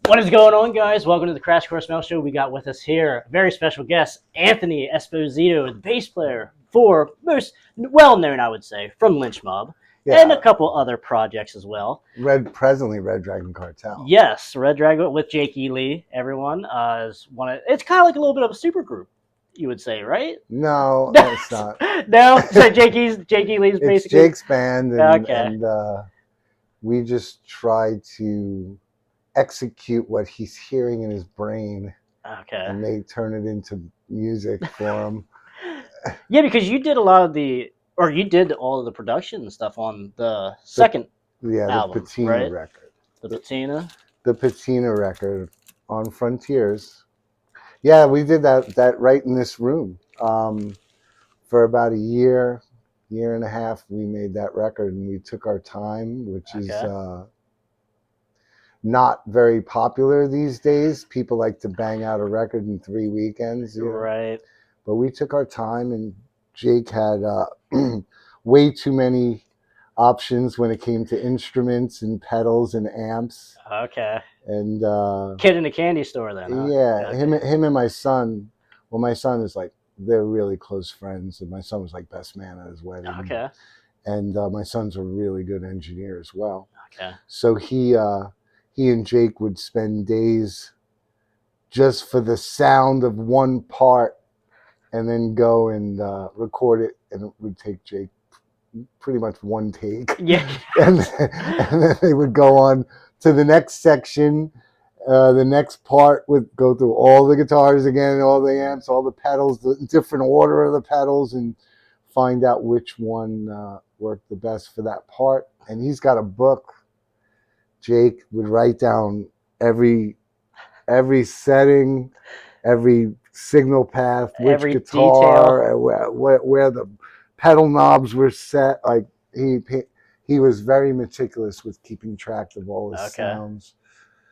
What is going on, guys? Welcome to the Krash Kourse Mail Show. We got with us here a very special guest, Anthony Esposito, the bass player for most well-known, I would say, from Lynch Mob, and a couple other projects as well. Presently Red Dragon Cartel. Yes, Red Dragon with Jake E. Lee. Everyone is one of. It's kind of like a little bit of a super group, you would say, right? No, it's not. No, so Jake E. Lee's it's basically Jake's band, and we just try to execute what he's hearing in his brain, and turn it into music for him. Yeah, because you did all of the production and stuff on the second album, the Patina right? record. The Patina? The Patina record on Frontiers. Yeah, we did that right in this room. For about a year and a half, we made that record, and we took our time, which is not very popular these days. People like to bang out a record in 3 weekends. Right. But we took our time, and Jake had way too many options when it came to instruments and pedals and amps. Okay. And kid in a candy store then. Huh? Yeah, him and my son. Well, my son is they're really close friends, and my son was like best man at his wedding. Okay. And my son's a really good engineer as well. Okay. So he and Jake would spend days just for the sound of one part, and then go and record it, and it would take Jake pretty much one take. Yeah. and then they would go on to the next section. The next part would go through all the guitars again, all the amps, all the pedals, the different order of the pedals, and find out which one worked the best for that part. And he's got a book. Jake would write down every setting, every signal path, which every guitar, where the pedal knobs were set. Like he was very meticulous with keeping track of all his sounds.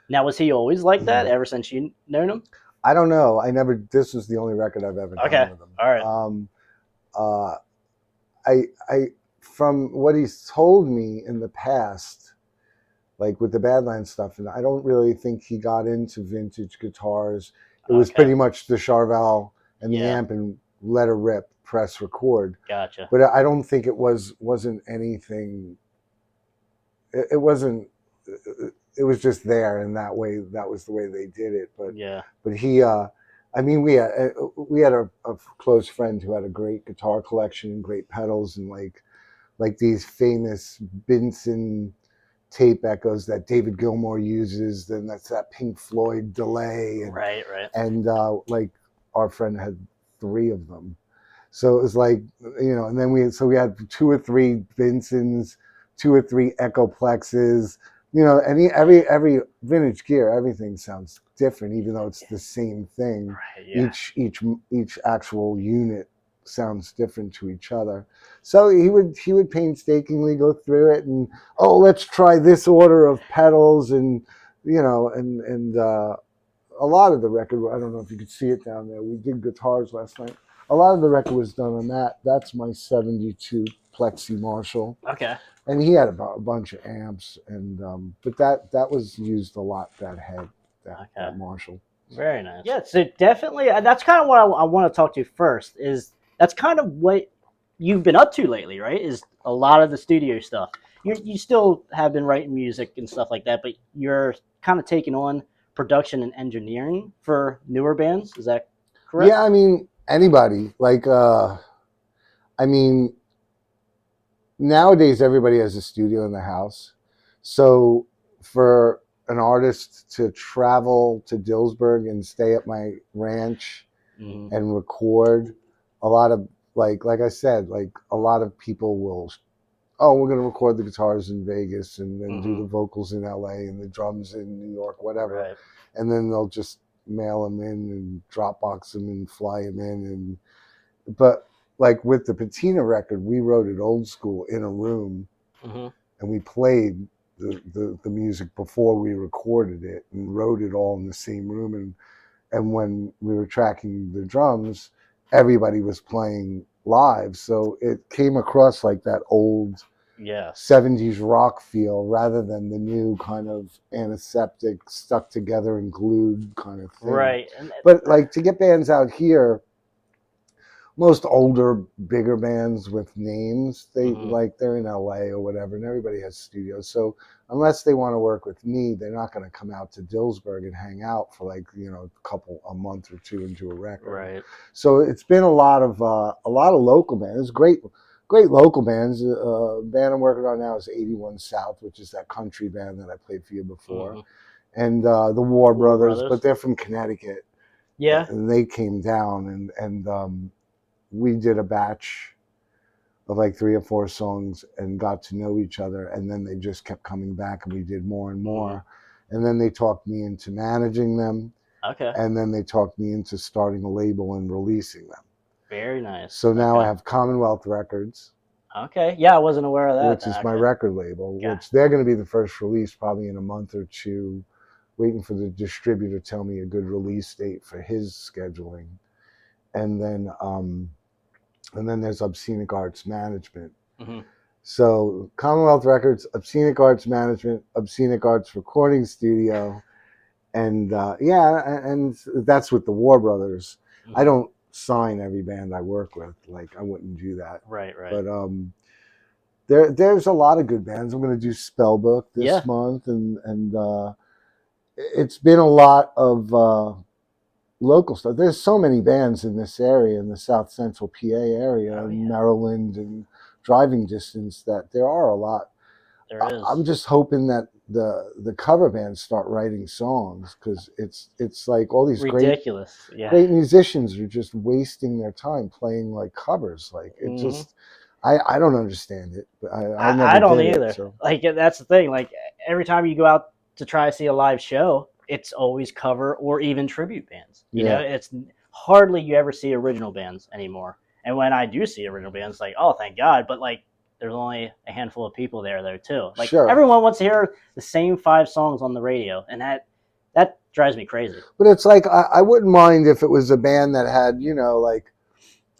Now, was he always like that ever since you known him? I don't know. This was the only record I've ever done with him. All right. I from what he's told me in the past, like with the Badlands stuff, and I don't really think he got into vintage guitars. It was pretty much the Charvel and the amp, and let her rip, press record. Gotcha. But I don't think it wasn't anything. It wasn't. It was just there in that way. That was the way they did it. But he. I mean, we had a close friend who had a great guitar collection and great pedals, and like these famous Benson tape echoes that David Gilmour uses. Then that's that Pink Floyd delay. And, right. And like our friend had 3 of them. So it was like, and then we had 2 or 3 Bensons, 2 or 3 Echoplexes. Every vintage gear, everything sounds different, even though it's the same thing. Right, yeah. Each actual unit sounds different to each other. So he would painstakingly go through it, and let's try this order of pedals, and a lot of the record. I don't know if you could see it down there. We did guitars last night. A lot of the record was done on that. That's my 72 Plexi Marshall. Okay. And he had a bunch of amps, and but that was used a lot. That head, that Marshall. Very nice. Yeah, so definitely, that's kind of what I want to talk to first. Is that's kind of what you've been up to lately, right? Is a lot of the studio stuff. You still have been writing music and stuff like that, but you're kind of taking on production and engineering for newer bands. Is that correct? Yeah, I mean, anybody. Nowadays, everybody has a studio in the house. So for an artist to travel to Dillsburg and stay at my ranch and record, a lot of, like I said, a lot of people will, we're going to record the guitars in Vegas and then do the vocals in LA and the drums in New York, whatever. Right. And then they'll just mail them in and Dropbox them and fly them in. But like with the Patina record, we wrote it old school in a room, and we played the music before we recorded it and wrote it all in the same room. And when we were tracking the drums, everybody was playing live. So it came across like that old Yes. 70s rock feel rather than the new kind of antiseptic, stuck together and glued kind of thing. Right. But like to get bands out here, most older, bigger bands with names, they like they're in LA or whatever, and everybody has studios. So unless they want to work with me, they're not going to come out to Dillsburg and hang out for like, you know, a month or two and do a record. Right. So it's been a lot of local bands, great local bands. Band I'm working on now is 81 South, which is that country band that I played for you before, and the War Brothers, but they're from Connecticut. Yeah, and they came down and we did a batch of like 3 or 4 songs and got to know each other, and then they just kept coming back and we did more and more, and then they talked me into managing them. Okay. And then they talked me into starting a label and releasing them. Very nice. So now I have Commonwealth Records. Okay. Yeah, I wasn't aware of that. Which is my record label, which they're going to be the first release probably in a month or two, waiting for the distributor to tell me a good release date for his scheduling. And then there's Obscenic Arts Management. So Commonwealth Records, Obscenic Arts Management, Obscenic Arts Recording Studio, and and that's with the War Brothers. I don't sign every band I work with, like I wouldn't do that. Right. But there's a lot of good bands. I'm going to do Spellbook this month, and it's been a lot of local stuff. There's so many bands in this area, in the South Central PA area, Maryland, and driving distance, that there are a lot. There is. I'm just hoping that the cover bands start writing songs, because it's like all these ridiculous, great musicians are just wasting their time playing like covers. Like it just, I don't understand it. But I don't either. So. Like that's the thing. Like every time you go out to try to see a live show, it's always cover or even tribute bands. You know, it's hardly you ever see original bands anymore. And when I do see original bands, like, oh, thank God. But like, there's only a handful of people there though too. Like everyone wants to hear the same 5 songs on the radio, and that drives me crazy. But it's like I wouldn't mind if it was a band that had, you know, like,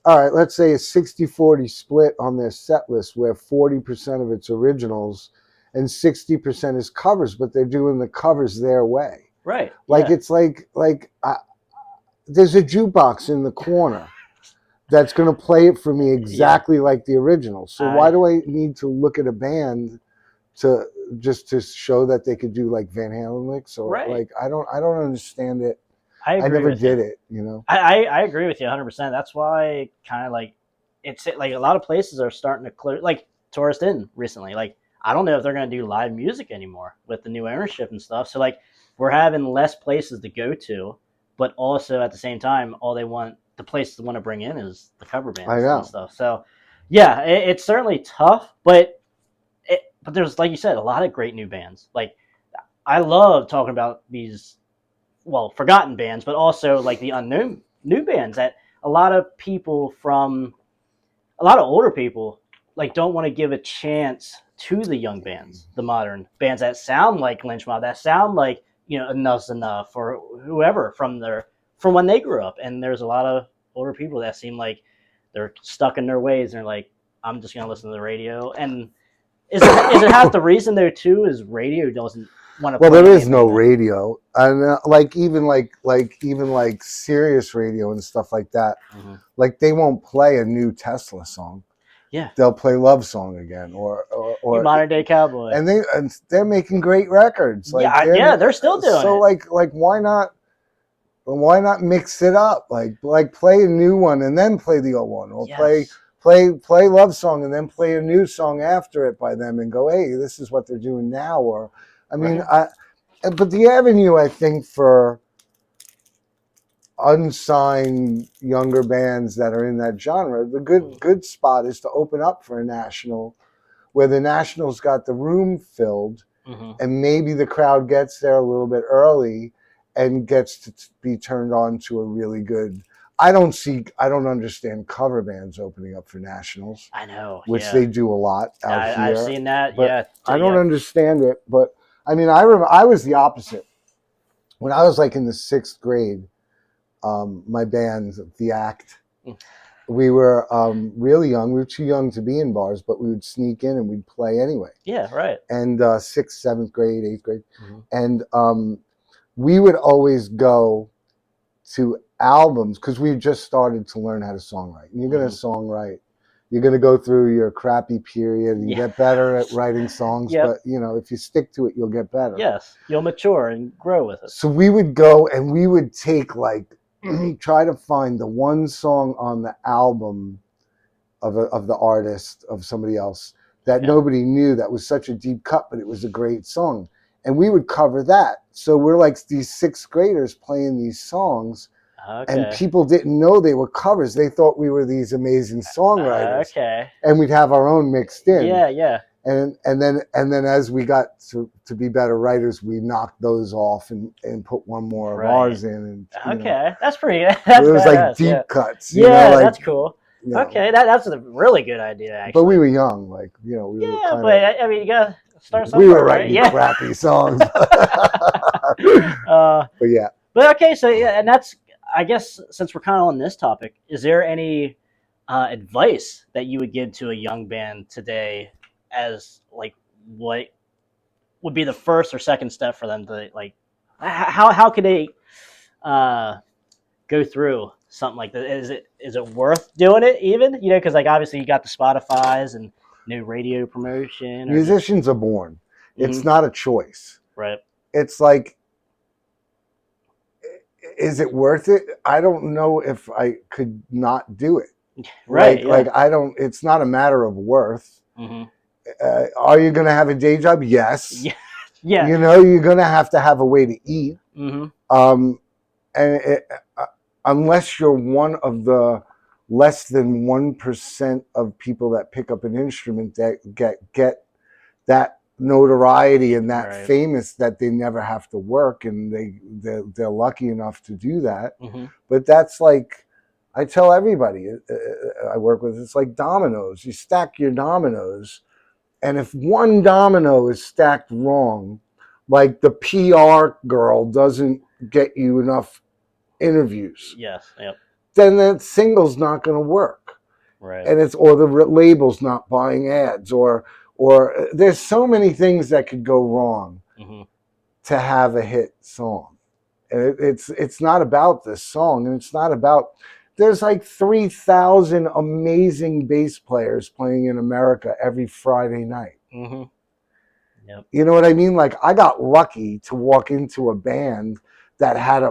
all right, let's say a 60-40 split on their set list, where 40% of it's originals and 60% is covers, but they're doing the covers their way. Right. Like it's like there's a jukebox in the corner that's going to play it for me exactly like the original. So why do I need to look at a band to show that they could do like Van Halen licks? Or like I don't understand it. I never did it, you know. I agree with you 100%. That's why kind of like it's like a lot of places are starting to clear, like Tourist Inn recently. Like I don't know if they're going to do live music anymore with the new ownership and stuff. So like we're having less places to go to, but also at the same time, all they want, the places they want to bring in is the cover bands and stuff. So yeah, it's certainly tough, but there's, like you said, a lot of great new bands. Like I love talking about these, well, forgotten bands, but also like the unknown new bands that a lot of older people like don't want to give a chance to the young bands, the modern bands that sound like Lynch Mob, that sound like, you know, Enough's Enough or whoever from when they grew up. And there's a lot of older people that seem like they're stuck in their ways, and they're like, I'm just gonna listen to the radio. And is it half the reason there too is radio doesn't want to. Well, there is no radio, and even Sirius radio and stuff like that. Like they won't play a new Tesla song. Yeah, they'll play Love Song again, or Modern Day Cowboy, and they're making great records. Like they're still doing it. So like why not mix it up? Like play a new one and then play the old one, or play Love Song and then play a new song after it by them, and go, hey, this is what they're doing now. Or I mean, but the avenue, I think, for unsigned younger bands that are in that genre, the good spot is to open up for a national, where the national's got the room filled, and maybe the crowd gets there a little bit early and gets to be turned on to a really good. I don't understand cover bands opening up for nationals. I know, which they do a lot out here. I've seen that. But I don't understand it. But I mean, I remember I was the opposite when I was like in the 6th grade. My band, The Act, we were really young. We were too young to be in bars, but we would sneak in and we'd play anyway. Yeah, right. And 6th, 7th grade, 8th grade. And we would always go to albums because we just started to learn how to songwrite. And you're going to songwrite. You're going to go through your crappy period and get better at writing songs. But, you know, if you stick to it, you'll get better. Yes, you'll mature and grow with it. So we would go and we would take like, try to find the one song on the album of the artist, of somebody else, that nobody knew, that was such a deep cut, but it was a great song. And we would cover that. So we're like these 6th graders playing these songs. And people didn't know they were covers. They thought we were these amazing songwriters. And we'd have our own mixed in. And then as we got to be better writers, we knocked those off and put one more of ours in. And, that's pretty good. That's it was like deep cuts. You know, like, that's cool. You know. That's a really good idea, actually. But we were young, like, you know. We were kinda, but I mean, you got to start somewhere. We were writing crappy songs. But yeah. But okay, so and that's, I guess, since we're kind of on this topic, is there any advice that you would give to a young band today as, like, what would be the first or second step for them to, like, how could they go through something like that? Is it worth doing it even? You know, because, like, obviously you got the Spotifys and no radio promotion. Musicians are born. It's not a choice. Right. It's like, is it worth it? I don't know if I could not do it. Right. Like I don't, it's not a matter of worth. Are you going to have a day job? Yes. Yeah. You know, you're going to have a way to eat. And unless you're one of the less than 1% of people that pick up an instrument that get that notoriety and that famous, that they never have to work, and they're lucky enough to do that. But that's like, I tell everybody I work with, it's like dominoes. You stack your dominoes, and if one domino is stacked wrong, like the PR girl doesn't get you enough interviews, then that single's not going to work. And or the label's not buying ads, or there's so many things that could go wrong to have a hit song. And it's not about this song, and it's not about, there's like 3,000 amazing bass players playing in America every Friday night. You know what I mean? Like, I got lucky to walk into a band that had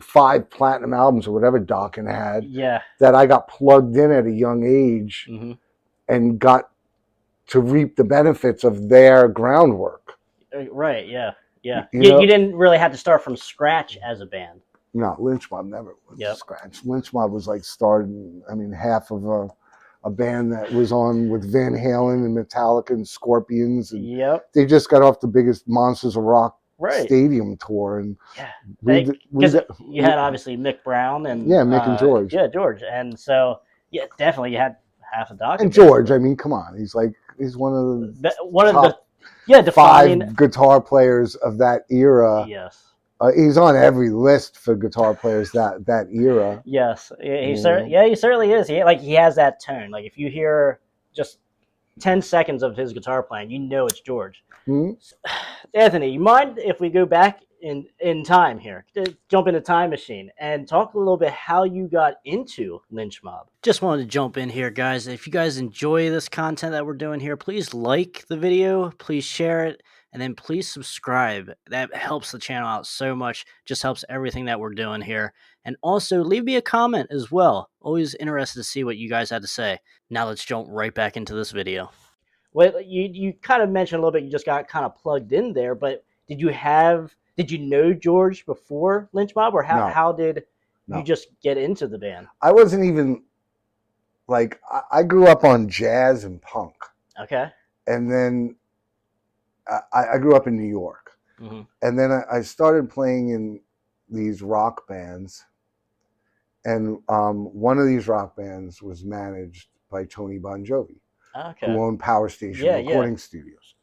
5 platinum albums, or whatever Dokken had, that I got plugged in at a young age and got to reap the benefits of their groundwork. Right, yeah. You didn't really have to start from scratch as a band. No, Lynch Mob never was scratch. Lynch Mob was like starting, I mean, half of a band that was on with Van Halen and Metallica and Scorpions. And they just got off the biggest Monsters of Rock stadium tour. And you had obviously Mick Brown and Mick and George. George. And so, definitely you had half a Dokken. And George, I mean, come on. He's one of the defining 5 guitar players of that era. He's on every list for guitar players that era. He certainly is. He has that tone. Like, if you hear just 10 seconds of his guitar playing, you know it's George. Anthony, you mind if we go back in time here, jump in a time machine and talk a little bit how you got into Lynch Mob? Just wanted to jump in here, guys. If you guys enjoy this content that we're doing here, please like the video, please share it, and then please subscribe. That helps the channel out so much, just helps everything that we're doing here. And also leave me a comment as well. Always interested to see what you guys had to say. Now let's jump right back into this video. Well, you kind of mentioned a little bit, you just got kind of plugged in there, but did you know George before Lynch Mob, or how did you just get into the band? I wasn't even, like, I grew up on jazz and punk. And then I grew up in New York. And then I started playing in these rock bands. And one of these rock bands was managed by Tony Bon Jovi, who owned Power Station Recording Studios.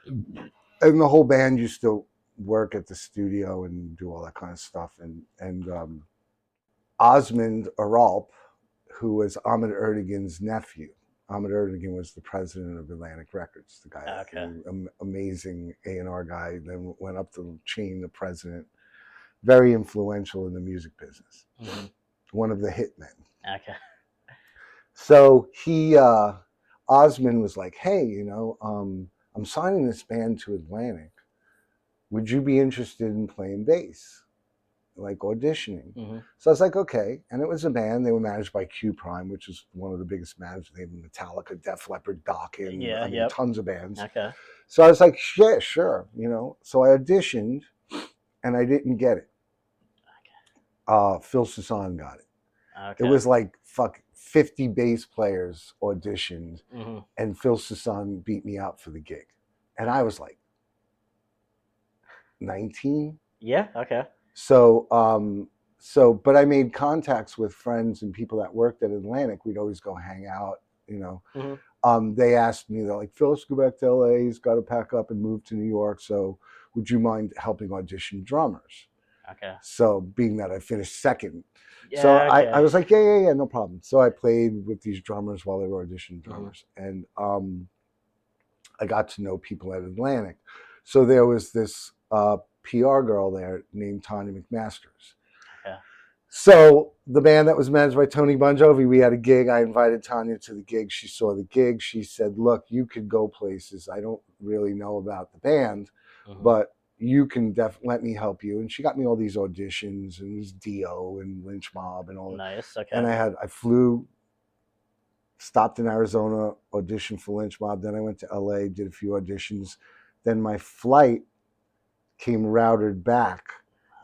And the whole band used to work at the studio and do all that kind of stuff. And Osmond Aralp, who was Ahmet Ertegun's nephew. Ahmet Ertegun was the president of Atlantic Records, the guy, amazing A&R guy, then went up the chain to president, very influential in the music business, one of the hitmen. Okay. So Osmond was like, hey, you know, I'm signing this band to Atlantic. Would you be interested in playing bass? Like auditioning. So I was like, okay. And it was a band. They were managed by Q Prime, which is one of the biggest managers. They have Metallica, Def Leppard, Dokken, tons of bands. Okay. So I was like, yeah, sure, you know. So I auditioned and I didn't get it. Okay. Phil Sasan got it. Okay. It was like 50 bass players auditioned and Phil Sasan beat me out for the gig. And I was like 19. Yeah, okay. So, but I made contacts with friends and people that worked at Atlantic. We'd always go hang out, you know. They asked me, they're like, Phil's go back to LA. He's got to pack up and move to New York. So would you mind helping audition drummers? Okay. So being that I finished second. Yeah, so okay. I was like, yeah, no problem. So I played with these drummers while they were auditioning drummers. And I got to know people at Atlantic. So there was this PR girl there named Tanya McMasters. Yeah. So the band that was managed by Tony Bon Jovi, we had a gig. I invited Tanya to the gig. She saw the gig. She said, look, you could go places. I don't really know about the band, but you can let me help you. And she got me all these auditions, and it was Dio and Lynch Mob and all that. Nice, okay. And I flew, stopped in Arizona, auditioned for Lynch Mob. Then I went to LA, did a few auditions. Then my flight came routed back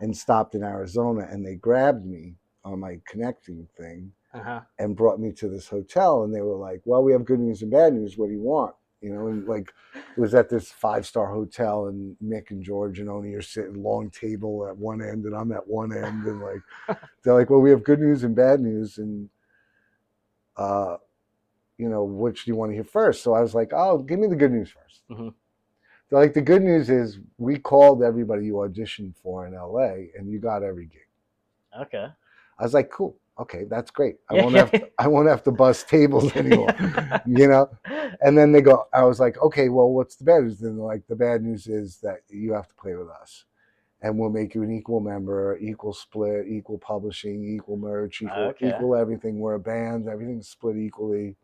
and stopped in Arizona, and they grabbed me on my connecting thing and brought me to this hotel. And they were like, well, we have good news and bad news. What do you want? You know, and like it was at this 5-star hotel, and Mick and George and Oni are sitting long table at one end, and I'm at one end, and like they're like, well, we have good news and bad news, and you know, which do you want to hear first? So I was like, oh, give me the good news first. Like the good news is we called everybody you auditioned for in LA and you got every gig. Okay. I was like, cool. Okay, that's great. I won't have to bust tables anymore. You know? And then I was like, okay, well, what's the bad news? Then they're like, the bad news is that you have to play with us. And we'll make you an equal member, equal split, equal publishing, equal merch, equal everything. We're a band, everything's split equally.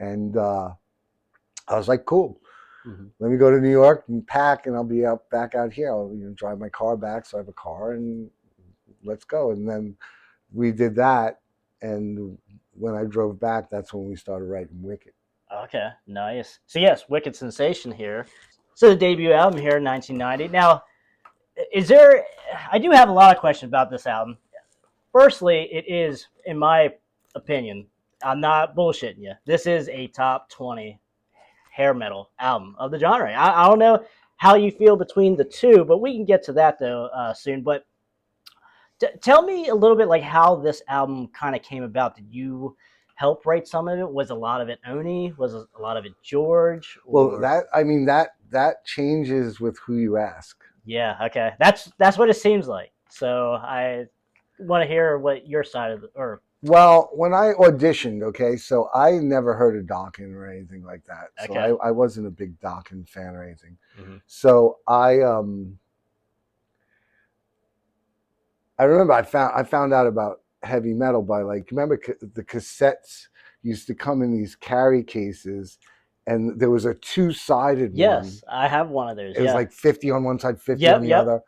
And I was like, cool. Let me go to New York and pack, and I'll be back out here. I'll drive my car back, so I have a car, and let's go. And then we did that, and when I drove back, that's when we started writing Wicked. Okay, nice. So yes, Wicked sensation here. So the debut album here in 1990. Now, I do have a lot of questions about this album. Firstly, it is, in my opinion, I'm not bullshitting you, this is a top 20 hair metal album of the genre. I don't know how you feel between the two, but we can get to that though soon. But tell me a little bit like how this album kind of came about. Did you help write some of it? Was a lot of it Oni? Was a lot of it George? Or... Well, that changes with who you ask. Yeah, okay, that's what it seems like. So I want to hear what your side of Well, when I auditioned, okay, so I never heard of Dokken or anything like that. So I wasn't a big Dokken fan or anything. So I remember I found out about heavy metal by remember the cassettes used to come in these carry cases, and there was a 2-sided one. Yes, I have one of those. It was like 50 on one side, 50 on the other.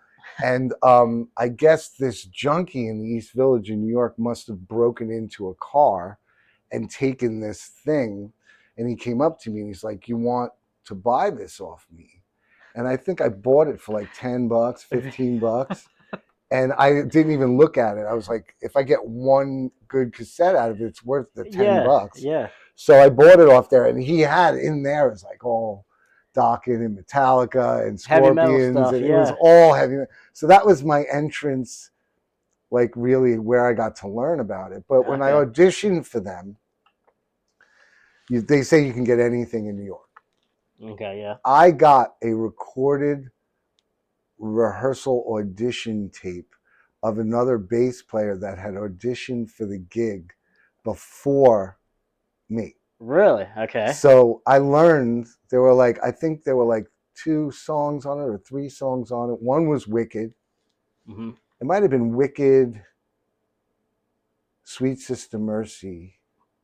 And I guess this junkie in the East Village in New York must have broken into a car and taken this thing. And he came up to me and he's like, you want to buy this off me? And I think I bought it for like $10, $15. And I didn't even look at it. I was like, if I get one good cassette out of it, it's worth the $10. Yeah. So I bought it off there, and he had in there, it's like all Dokken and Metallica and Scorpions, stuff, and it was all heavy. So that was my entrance, like really where I got to learn about it. But when I auditioned for them, they say you can get anything in New York. Okay, yeah. I got a recorded rehearsal audition tape of another bass player that had auditioned for the gig before me. Really? Okay. So I learned I think there were like 2 songs on it or 3 songs on it. One was Wicked. Mm-hmm. It might have been Wicked, Sweet Sister Mercy.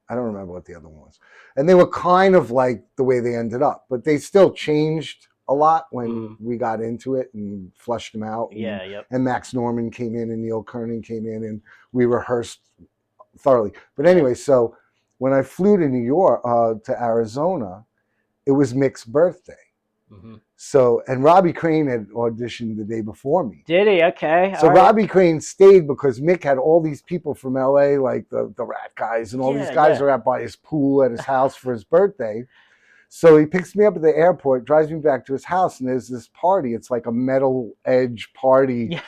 I don't remember what the other one was. And they were kind of like the way they ended up, but they still changed a lot when we got into it and flushed them out. And Max Norman came in and Neil Kernan came in and we rehearsed thoroughly. But anyway, so when I flew to New York, to Arizona, it was Mick's birthday. Mm-hmm. So, and Robbie Crane had auditioned the day before me. Did he? Okay. So Robbie Crane stayed because Mick had all these people from LA, like the Rat Guys, and all these guys are out by his pool at his house for his birthday. So he picks me up at the airport, drives me back to his house, and there's this party. It's like a metal edge party. Yeah.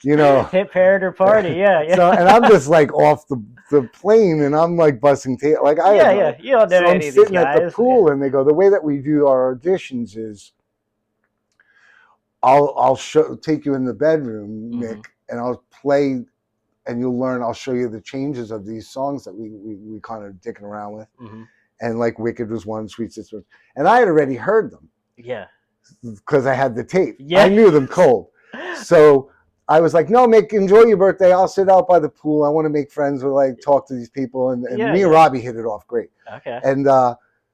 You know, hit parody party, yeah. So, and I'm just like off the plane, and I'm like busting tail. Like you don't know so I'm sitting at the pool, and they go, the way that we do our auditions is, I'll take you in the bedroom, Mick, and I'll play, and you'll learn. I'll show you the changes of these songs that we kind of dicking around with, and like Wicked was one, Sweet Sister, and I had already heard them, because I had the tape. I knew them cold, so. I was like, no, Mick, enjoy your birthday. I'll sit out by the pool. I want to make friends with, talk to these people. And me and Robbie hit it off great. Okay. And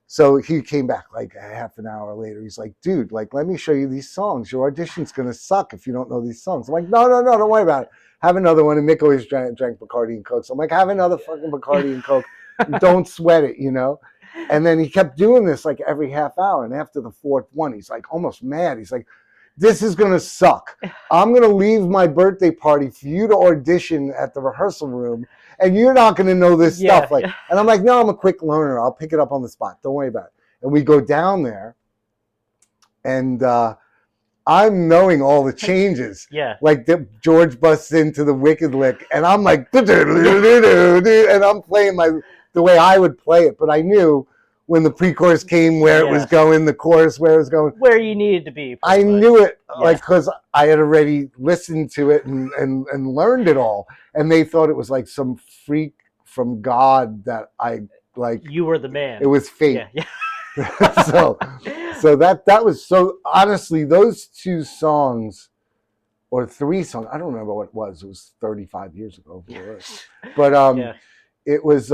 so he came back like a half an hour later. He's like, dude, let me show you these songs. Your audition's going to suck if you don't know these songs. I'm like, no, don't worry about it. Have another one. And Mick always drank Bacardi and Coke. So I'm like, have another fucking Bacardi and Coke. Don't sweat it, And then he kept doing this like every half hour. And after the 4th one, he's like almost mad. He's like, this is going to suck. I'm going to leave my birthday party for you to audition at the rehearsal room, and you're not going to know this stuff. And I'm like, no, I'm a quick learner. I'll pick it up on the spot. Don't worry about it. And we go down there, and I'm knowing all the changes. Like George busts into the Wicked lick, and I'm like, and I'm playing the way I would play it. But I knew when the pre-chorus came where it was going, the chorus where it was going. Where you needed to be. I knew it, because I had already listened to it and learned it all. And they thought it was like some freak from God that I like. You were the man. It was fate. so that was so, honestly, those 2 songs or 3 songs, I don't remember what it was. It was 35 years ago. But it was...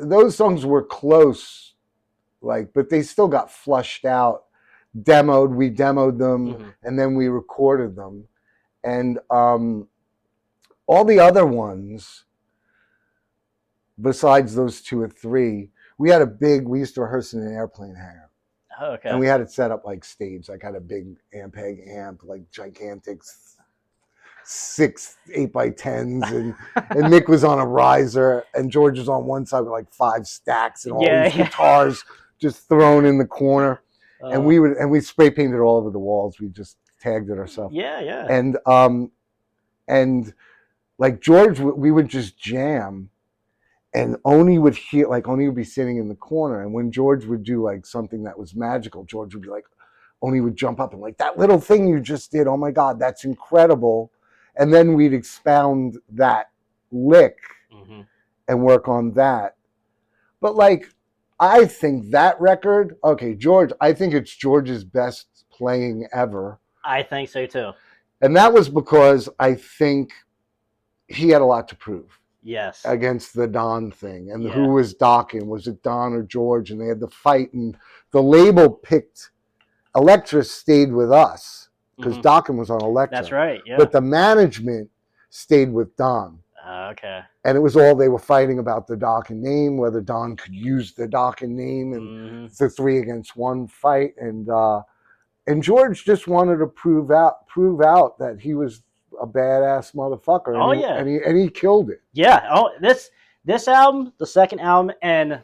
those songs were close, but they still got flushed out, we demoed them, and then we recorded them. And all the other ones, besides those 2 or 3, we used to rehearse in an airplane hangar. Oh, okay. And we had it set up like stage, had a big Ampeg amp, gigantic 6 8x10s, and Mick was on a riser, and George was on one side with 5 stacks and all these guitars just thrown in the corner. And we spray painted all over the walls. We just tagged it ourselves. And George, we would just jam, and Oni would hear, Oni would be sitting in the corner, and when George would do something that was magical, George would be Oni would jump up and that little thing you just did, oh my God, that's incredible. And then we'd expound that lick and work on that. But I think that record, George, I think it's George's best playing ever. I think so too. And that was because I think he had a lot to prove. Yes. Against the Don thing. And who was docking? Was it Don or George? And they had the fight, and the label picked, Elektra stayed with us. Because Dokken was on Elektra. That's right, yeah. But the management stayed with Don. Okay. And it was all, they were fighting about the Dokken name, whether Don could use the Dokken name, and it's a 3-against-1 fight. And George just wanted to prove out that he was a badass motherfucker. And he killed it. Yeah. Oh, this album, the second album, and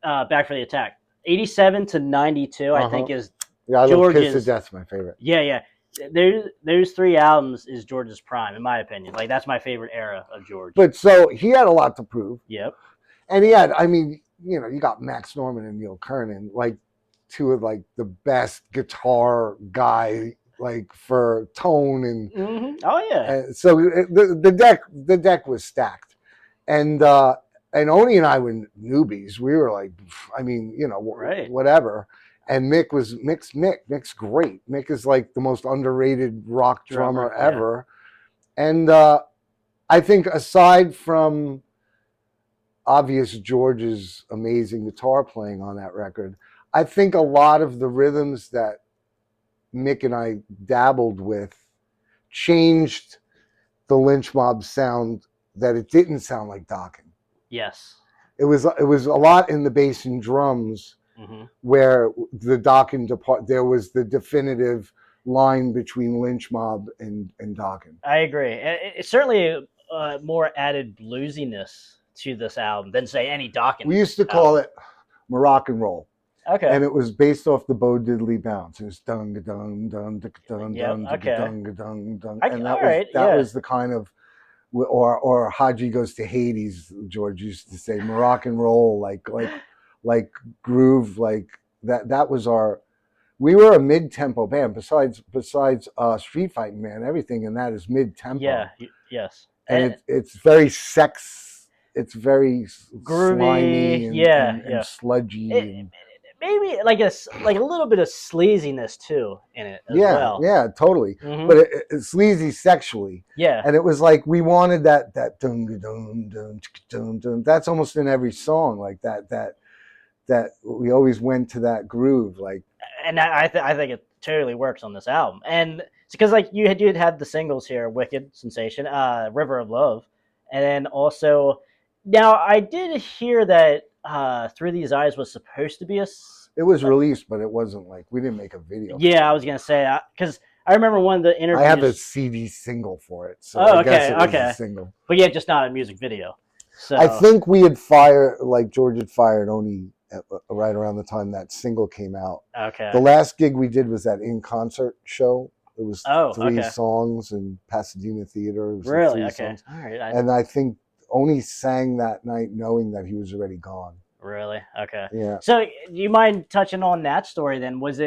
Back for the Attack, 87 to 92, I think is I love Kiss of Death, my favorite. Yeah. There's 3 albums is George's prime, in my opinion. That's my favorite era of George. But so he had a lot to prove. Yep. And he had, you got Max Norman and Neil Kernan, 2 of the best guitar guy, for tone and. Oh yeah. And so the deck was stacked, and Oni and I were newbies. We were like, I mean, you know, right. whatever. And Mick's great. Mick is like the most underrated rock drummer ever. And I think aside from obvious George's amazing guitar playing on that record, I think a lot of the rhythms that Mick and I dabbled with changed the Lynch Mob sound, that it didn't sound like Dokken. Yes. It was a lot in the bass and drums where the Dokken there was the definitive line between Lynch Mob and Dokken. I agree. It's certainly more added bluesiness to this album than say any Dokken. We used to call it Moroccan roll. Okay. And it was based off the Bo Diddley bounce. It was dung dung dung dung dung dung dung dung, and that was the kind of, or Haji Goes to Hades. George used to say Moroccan roll, like groove, like that. That was our. We were a mid-tempo band. Besides Street Fighting Man, everything in that is mid-tempo. Yeah. Yes. And it's very sex. It's very groovy, slimy and sludgy. Maybe like a little bit of sleaziness too in it as well. Yeah, totally. But it's sleazy sexually. Yeah. And it was like we wanted that dun dun dun dun dun. That's almost in every song, like that we always went to that groove, like. And I think it totally works on this album, and it's because like you did have the singles here: "Wicked," "Sensation," "River of Love," and then also. Now I did hear that Through These Eyes was supposed to be It was released, but it wasn't like we didn't make a video. Yeah, I was gonna say because I remember one of the interviews. I have a CD single for it, so I guess it was a single. But yeah, just not a music video. So I think we had George had fired Oni right around the time that single came out. Okay. The last gig we did was that in concert show. It was 3 songs in Pasadena Theater. It was really? Like 3 okay. songs. All right. And I think Oni sang that night knowing that he was already gone. Really? Okay. Yeah. So do you mind touching on that story then? Was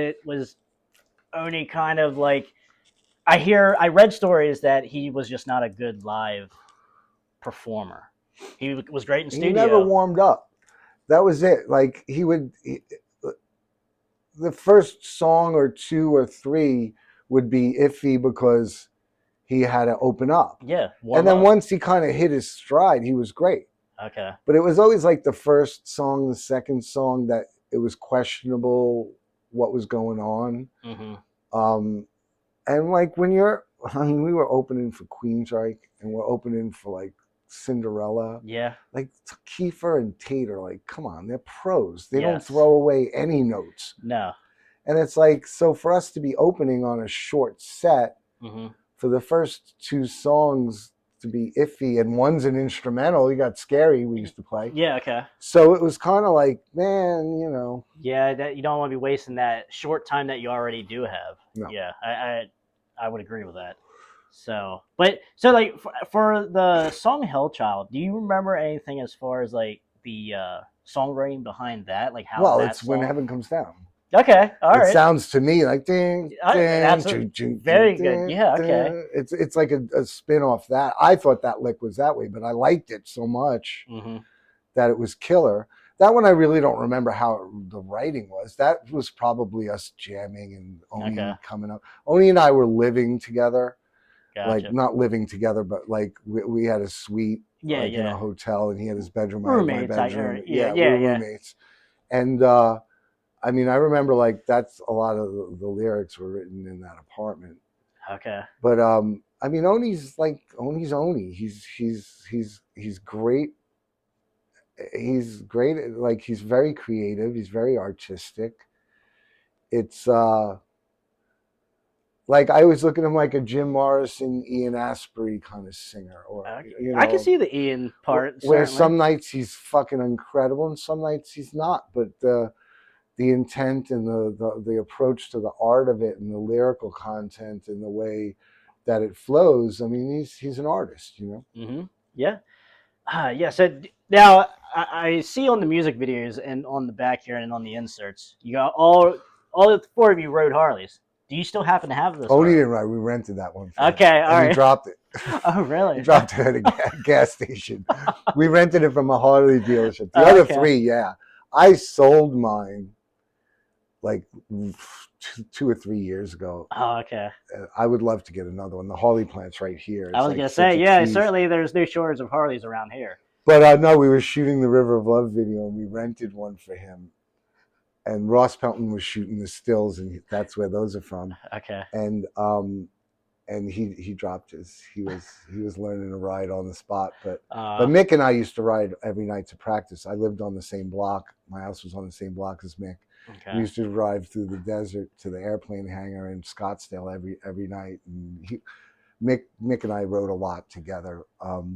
Oni kind of like, I read stories that he was just not a good live performer. He was great in studio. He never warmed up. That was it. Like the first song or 2 or 3 would be iffy because he had to open up. Yeah. And then once he kind of hit his stride, he was great. Okay. But it was always like the first song, the second song that it was questionable what was going on. And like when we were opening for Queensryche and we're opening for like Cinderella. Yeah. Like Kiefer and Tate are like, come on, they're pros. They don't throw away any notes. No. And it's like, so for us to be opening on a short set, for the first 2 songs to be iffy, and one's an instrumental, you got Scary we used to play. Yeah, okay. So it was kind of like, man, you know. Yeah, that you don't want to be wasting that short time that you already do have. No. Yeah, I would agree with that. So, like for the song "Hellchild," do you remember anything as far as like the songwriting behind that? Like how? Well, it's When Heaven Comes Down. Okay, all right. It sounds to me like ding, ding, very good. Yeah, okay. It's like a spin off that. I thought that lick was that way, but I liked it so much that it was killer. That one I really don't remember how the writing was. That was probably us jamming and Oni coming up. Oni and I were living together. Gotcha. Like not living together, but like we had a suite in a hotel, and he had his bedroom. Roommates, I had my bedroom. We were roommates. And I mean, I remember like that's a lot of the lyrics were written in that apartment. Okay. But I mean, Oni's Oni. He's great. He's great. Like he's very creative. He's very artistic. It's like I always look at him like a Jim Morrison, Ian Astbury kind of singer. Or you know, I can see the Ian part. Where some nights he's fucking incredible, and some nights he's not. But the intent and the approach to the art of it, and the lyrical content, and the way that it flows. I mean, he's an artist, you know. Yeah. Yeah. So now I see on the music videos and on the back here and on the inserts, you got all the 4 of you rode Harleys. Do you still happen to have this? Oh, he didn't ride. We rented that one. Okay, all right. We dropped it. Oh, really? We dropped it at a gas station. We rented it from a Harley dealership. The other three, yeah. I sold mine like 2 or 3 years ago. Oh, okay. I would love to get another one. The Harley plant's right here. It's I was gonna say, yeah, certainly there's no shortage of Harleys around here. But no, we were shooting the River of Love video, and we rented one for him. And Ross Pelton was shooting the stills, and that's where those are from. Okay. And he dropped his. He was learning to ride on the spot. But Mick and I used to ride every night to practice. I lived on the same block. My house was on the same block as Mick. Okay. We used to drive through the desert to the airplane hangar in Scottsdale every night. And Mick and I rode a lot together.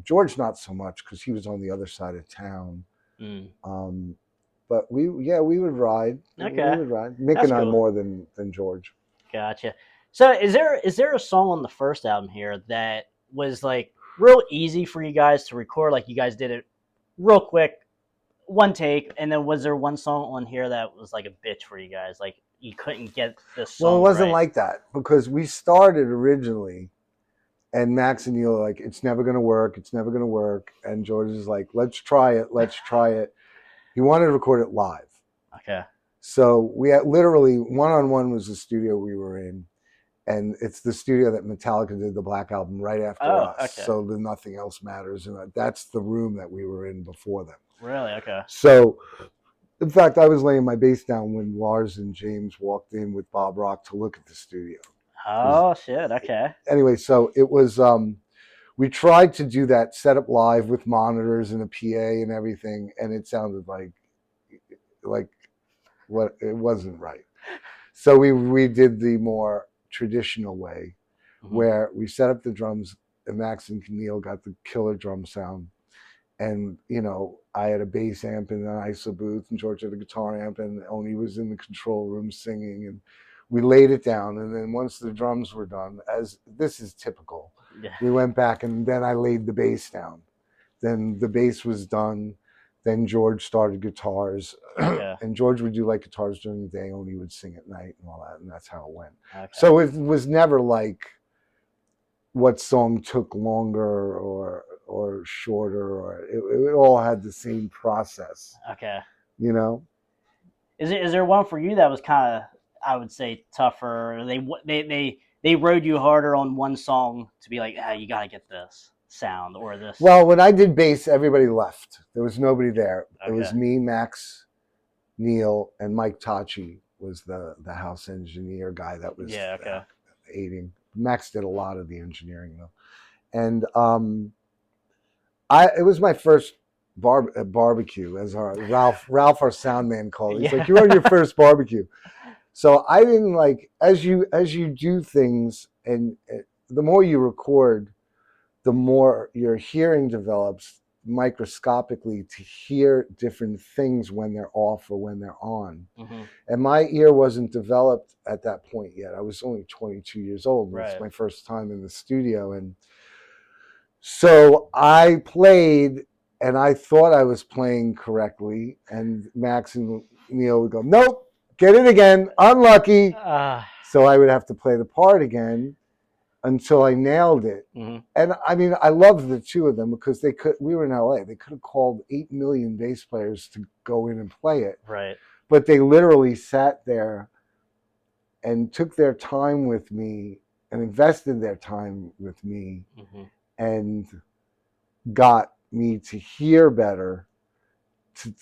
George not so much because he was on the other side of town. But we would ride. Okay. We would ride. Mick and I more than George. Gotcha. So is there a song on the first album here that was like real easy for you guys to record? Like you guys did it real quick, one take, and then was there one song on here that was like a bitch for you guys? Like you couldn't get this song. Well, it wasn't like that because we started originally, and Max and Neil are like, it's never gonna work. It's never gonna work. And George is like, let's try it. Let's try it. He wanted to record it live. Okay. So we had literally one-on-one was the studio we were in. And it's the studio that Metallica did the Black Album right after us. Okay. So the Nothing Else Matters. And that's the room that we were in before them. Really? Okay. So, in fact, I was laying my bass down when Lars and James walked in with Bob Rock to look at the studio. Oh, shit. Okay. Anyway, so it was, we tried to do that setup live with monitors and a PA and everything. And it sounded like what it wasn't right. So we did the more traditional way where we set up the drums and Max and Neil got the killer drum sound. And, I had a bass amp in an ISO booth and George had a guitar amp and Oni was in the control room singing and we laid it down. And then once the drums were done, as this is typical, we went back and then I laid the bass down. Then the bass was done. Then George started guitars, and George would do like guitars during the day, Oni would sing at night and all that, and that's how it went. Okay. So it was never like what song took longer or shorter, or it all had the same process. Okay. Is there one for you that was kind of, I would say, tougher? They rode you harder on one song to be like, you got to get this sound or this? Well, when I did bass, everybody left. There was nobody there. Okay. It was me, Max, Neil, and Mike Tachi was the house engineer guy that was aiding. Max did a lot of the engineering though, and it was my first barbecue, as Ralph our sound man called it. He's like, you're on your first barbecue. So I didn't as you do things, and the more you record, the more your hearing develops microscopically to hear different things when they're off or when they're on. And my ear wasn't developed at that point yet. I was only 22 years old. Right. It's my first time in the studio. And so I played and I thought I was playing correctly. And Max and Neil would go, nope, get it again. Unlucky. So I would have to play the part again until I nailed it. And I mean, I loved the two of them because we were in LA. They could have called 8 million bass players to go in and play it. Right. But they literally sat there and took their time with me and invested their time with me and got me to hear better.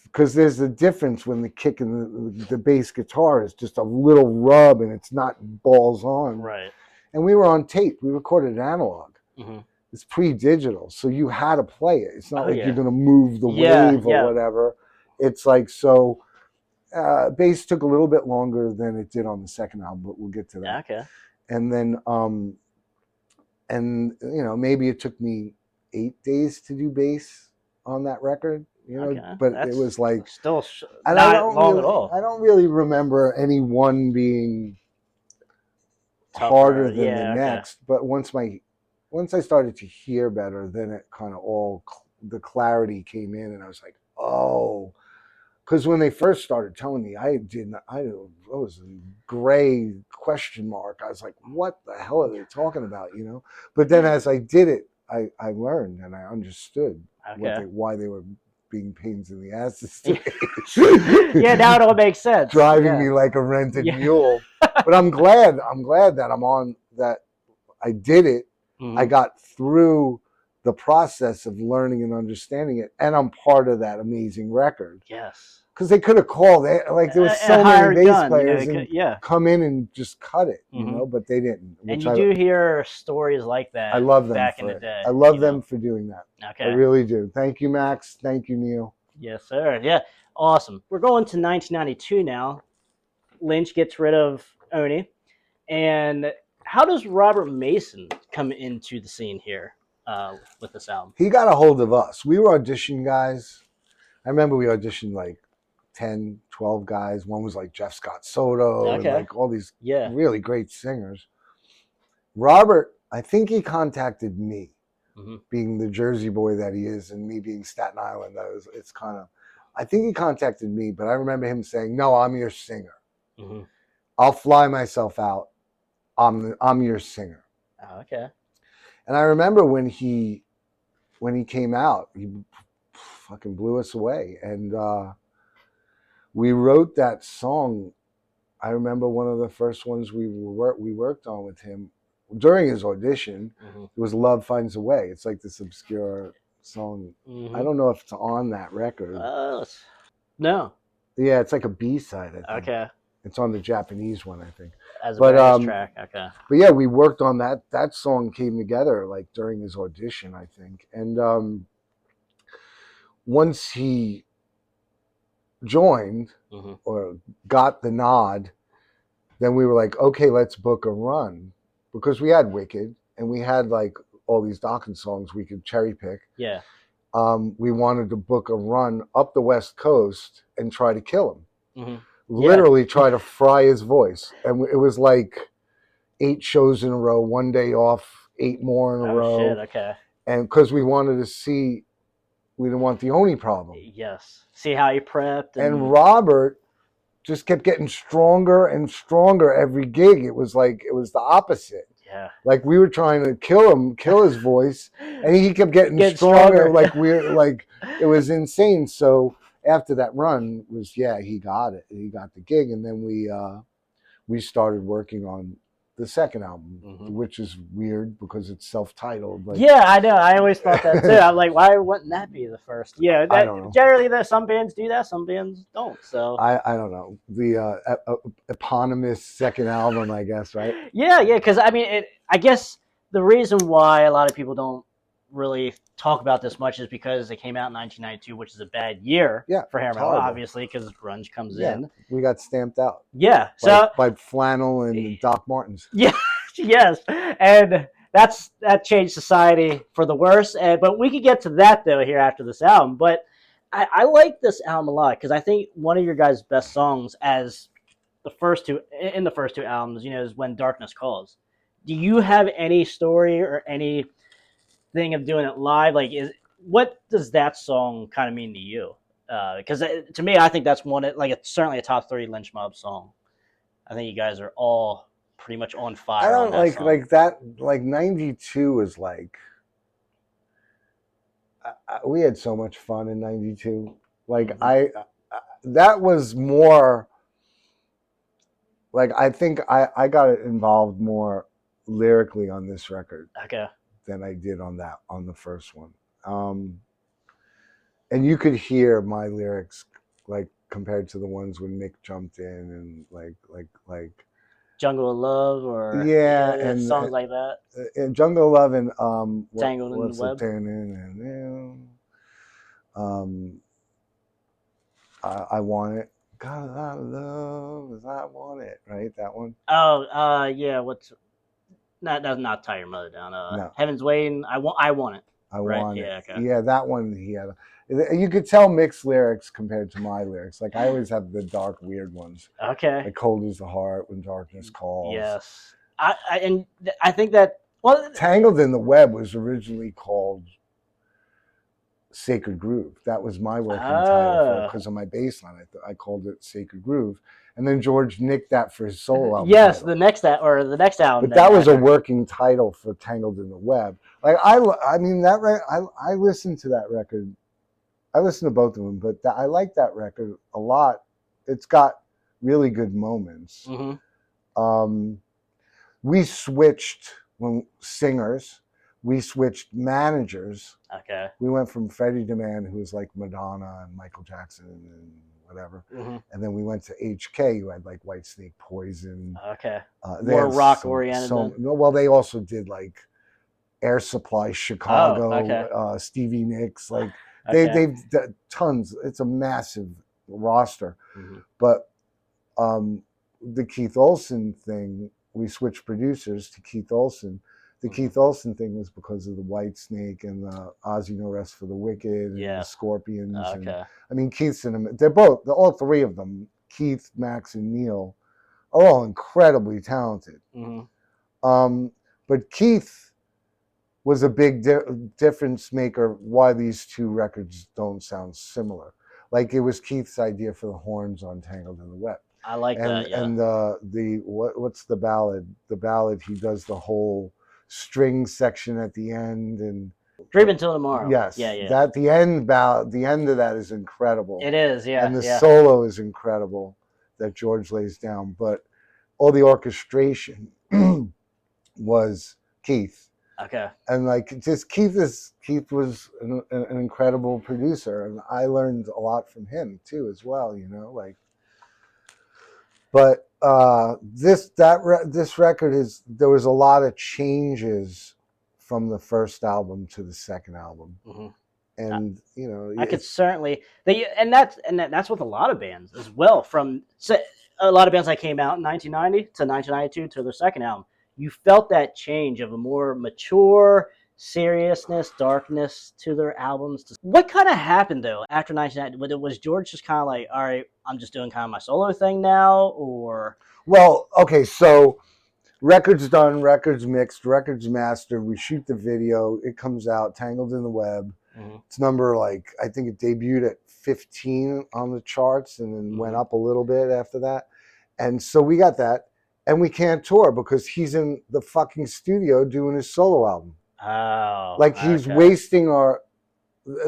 Because there's a difference when the kick and the bass guitar is just a little rub and it's not balls on. Right. And we were on tape. We recorded analog. It's pre-digital, so you had to play it. It's not you're going to move the wave or whatever. It's like, so bass took a little bit longer than it did on the second album, but we'll get to that. Okay. And then, maybe it took me 8 days to do bass on that record. But it was like still not long at all. I don't really remember any one being harder than the next, but once I started to hear better, then it kind of the clarity came in, and I was like, oh, Because when they first started telling me, I was a gray question mark. I was like, what the hell are they talking about, you know? But then as I did it, I learned and I understood why they were being pains in the asses to me. Yeah, now it all makes sense. Driving me like a rented mule. But I'm glad that I'm on that. I did it. Mm-hmm. I got through the process of learning and understanding it, and I'm part of that amazing record. Yes. Because they could have called it, like there was so many bass players and come in and just cut it, you know, but they didn't. And you do hear stories like that. I love them back in the day. I love them for doing that. Okay. I really do. Thank you, Max. Thank you, Neil. Yes, sir. Yeah, awesome. We're going to 1992 now. Lynch gets rid of Oni, and how does Robert Mason come into the scene here with this album? He got a hold of us. We were audition guys. I remember we auditioned like 10, 12 guys. One was like Jeff Scott Soto and like all these really great singers. Robert, I think he contacted me, being the Jersey boy that he is and me being Staten Island. It's kind of, I think he contacted me, but I remember him saying, no, I'm your singer. Mm-hmm. I'll fly myself out. I'm your singer. Oh, okay. And I remember when he came out, he fucking blew us away. And we wrote that song. I remember one of the first ones we worked on with him during his audition. It was "Love Finds a Way." It's like this obscure song. I don't know if it's on that record. No. Yeah, it's like a B-side, I think. Okay. It's on the Japanese one, I think. As a bonus track, okay. But yeah, we worked on that. That song came together like during his audition, I think. And once he joined or got the nod, then we were like, okay, let's book a run. Because we had Wicked and we had like all these Dokken songs we could cherry pick. Yeah. We wanted to book a run up the West Coast and try to kill him. Literally try to fry his voice. And it was like 8 shows in a row, 1 day off, 8 more in a row. Oh, shit, okay. And because we wanted to see, we didn't want the Oni problem. Yes. See how he prepped. And Robert just kept getting stronger and stronger every gig. It was the opposite. Yeah. Like we were trying to kill his voice, and he kept getting stronger. Like it was insane. So after that run he got it. He got the gig, and then we started working on the second album, which is weird because it's self-titled. Like, yeah, I know. I always thought that too. I'm like, why wouldn't that be the first? Yeah, I don't know. Generally, some bands do that, some bands don't. So I don't know. The eponymous second album, I guess, right? Yeah, because I mean, I guess the reason why a lot of people don't really talk about this much is because it came out in 1992, which is a bad year for hair metal, obviously, because grunge comes in. We got stamped out. Yeah, by Flannel and Doc Martens. Yeah, yes, and that changed society for the worse. But we could get to that though here after this album. But I like this album a lot because I think one of your guys' best songs, as the first two albums, is "When Darkness Calls." Do you have any story or any thing of doing it live? Like, what does that song kind of mean to you? Because to me, I think that's it's certainly a top 3 Lynch Mob song. I think you guys are all pretty much on fire. I don't like that. Like 92 is like we had so much fun in 92. Like that was more like I think I got involved more lyrically on this record. Okay. Than I did on the first one. And you could hear my lyrics like compared to the ones when Mick jumped in and like Jungle of Love or and songs like that. And Jungle of Love and Tangled in the Web. I Want It. Got a lot of love as I want it, right? That one. Oh, yeah. That's not Tie Your Mother Down. No. Heaven's Waiting. I want it. I want it. Yeah, okay. Yeah, that one he had. You could tell Mick's lyrics compared to my lyrics. Like I always have the dark, weird ones. Okay. Like Cold as the Heart, When Darkness Calls. Yes. I think that Tangled in the Web was originally called Sacred Groove. That was my working title for it because of my bass line. I called it Sacred Groove. And then George nicked that for his solo album. Yes, title. the next album. But that was a working title for Tangled in the Web. Like I mean that I listened to that record. I listened to both of them, but I like that record a lot. It's got really good moments. We switched singers. We switched managers. Okay. We went from Freddie DeMann, who was like Madonna and Michael Jackson and whatever, and then we went to HK, who had like Whitesnake, Poison. Okay. More rock oriented. Well, they also did like Air Supply, Chicago, Stevie Nicks. Like they've tons. It's a massive roster. But the Keith Olsen thing, we switched producers to Keith Olsen. The Keith Olsen thing was because of the Whitesnake and the Ozzy No Rest for the Wicked and the Scorpions. And, I mean, Keith's in them. They're all three of them, Keith, Max, and Neil, are all incredibly talented. But Keith was a big difference maker why these two records don't sound similar. Like it was Keith's idea for the horns on Tangled in the Web. I like that, yeah. And what's the ballad? The ballad, he does the whole string section at the end and Dream Until Tomorrow. Yes. Yeah. That the end of that is incredible. It is, yeah. And the solo is incredible that George lays down. But all the orchestration was Keith. Okay. And like just Keith was an incredible producer, and I learned a lot from him too as well, you know, like. But this record there was a lot of changes from the first album to the second album, and you know, I could certainly and that's with a lot of bands as well. From a lot of bands that came out in 1990 to 1992 to their second album, you felt that change of a more mature seriousness, darkness to their albums. What kind of happened though after 1990? Was George just kind of like, all right, I'm just doing kind of my solo thing now, or? Well, okay, so records done, records mixed, records mastered. We shoot the video. It comes out, Tangled in the Web. It's number I think it debuted at 15 on the charts and then went up a little bit after that. And so we got that, and we can't tour because he's in the fucking studio doing his solo album. Oh, like he's wasting our.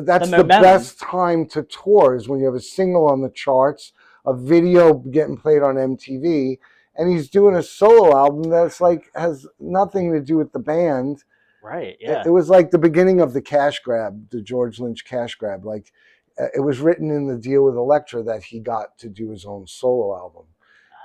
That's the best time to tour is when you have a single on the charts, a video getting played on MTV, and he's doing a solo album that's like has nothing to do with the band. Right. Yeah. It was like the beginning of the cash grab, the George Lynch cash grab. Like it was written in the deal with Elektra that he got to do his own solo album.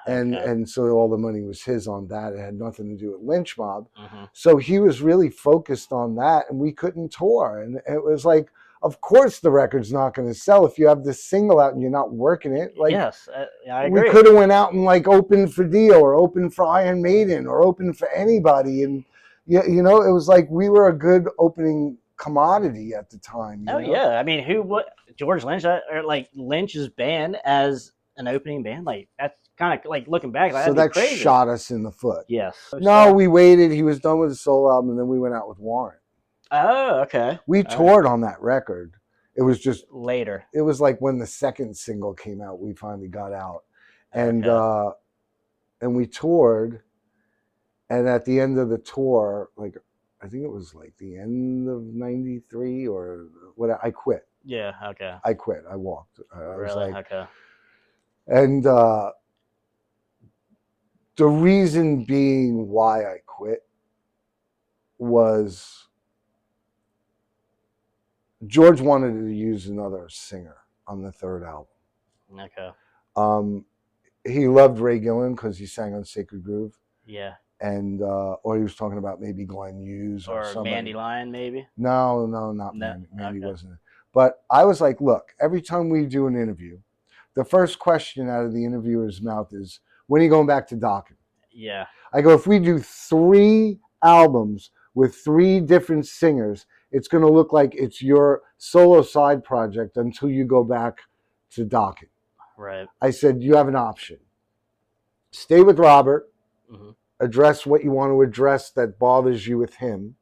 And so all the money was his on that. It had nothing to do with Lynch Mob. So he was really focused on that, and we couldn't tour. And it was like, of course the record's not going to sell if you have this single out and you're not working it. Like, yes, I agree. We could have went out and like opened for Dio or opened for Iron Maiden or opened for anybody. And, you know, it was like we were a good opening commodity at the time. You know? Yeah. I mean, George Lynch, or like Lynch's band as an opening band, like that's kind of like looking back. So that shot us in the foot. Yes. No, we waited. He was done with his solo album, and then we went out with Warrant. Oh, okay. We toured on that record. It was just later. It was like when the second single came out, we finally got out, and we toured. And at the end of the tour, like I think it was like the end of '93 or what, I quit. Yeah. Okay. I quit. I walked. I was like, okay. And the reason being why I quit was George wanted to use another singer on the third album. Okay. He loved Ray Gillen because he sang on Sacred Groove. Yeah. And or he was talking about maybe Glenn Hughes or somebody. Mandy Lion, maybe. No, not Mandy. Mandy wasn't it. But I was like, look, every time we do an interview, the first question out of the interviewer's mouth is, when are you going back to Dokken? Yeah. I go, if we do 3 albums with 3 different singers, it's going to look like it's your solo side project until you go back to Dokken. Right. I said, you have an option. Stay with Robert, address what you want to address that bothers you with him,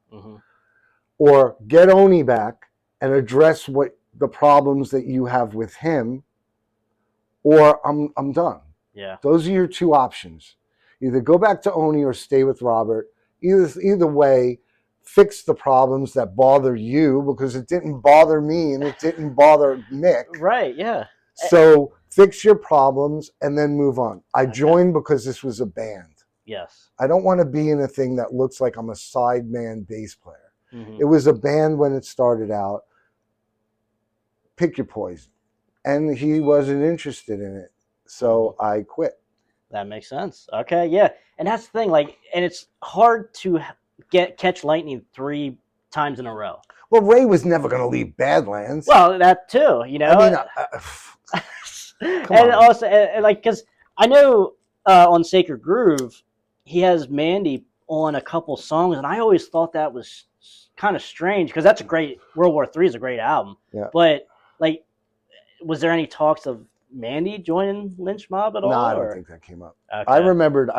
or get Oni back and address what the problems that you have with him, or I'm done. Yeah. Those are your two options. Either go back to Oni or stay with Robert. Either way, fix the problems that bother you, because it didn't bother me and it didn't bother Mick. Right, yeah. So fix your problems and then move on. I joined because this was a band. Yes. I don't want to be in a thing that looks like I'm a sideman bass player. It was a band when it started out. Pick your poison. And he wasn't interested in it. So I quit. That makes sense. Okay, yeah. And that's the thing, like, and it's hard to catch lightning 3 times in a row. Well, Ray was never going to leave Badlands. Well, that too, you know. I mean, and also, like, because I know on Sacred Groove, he has Mandy on a couple songs, and I always thought that was kind of strange, because that's a great, World War III is a great album. Yeah. But, like, was there any talks of Mandy joining Lynch Mob at all? No, I don't think that came up. Okay. I remembered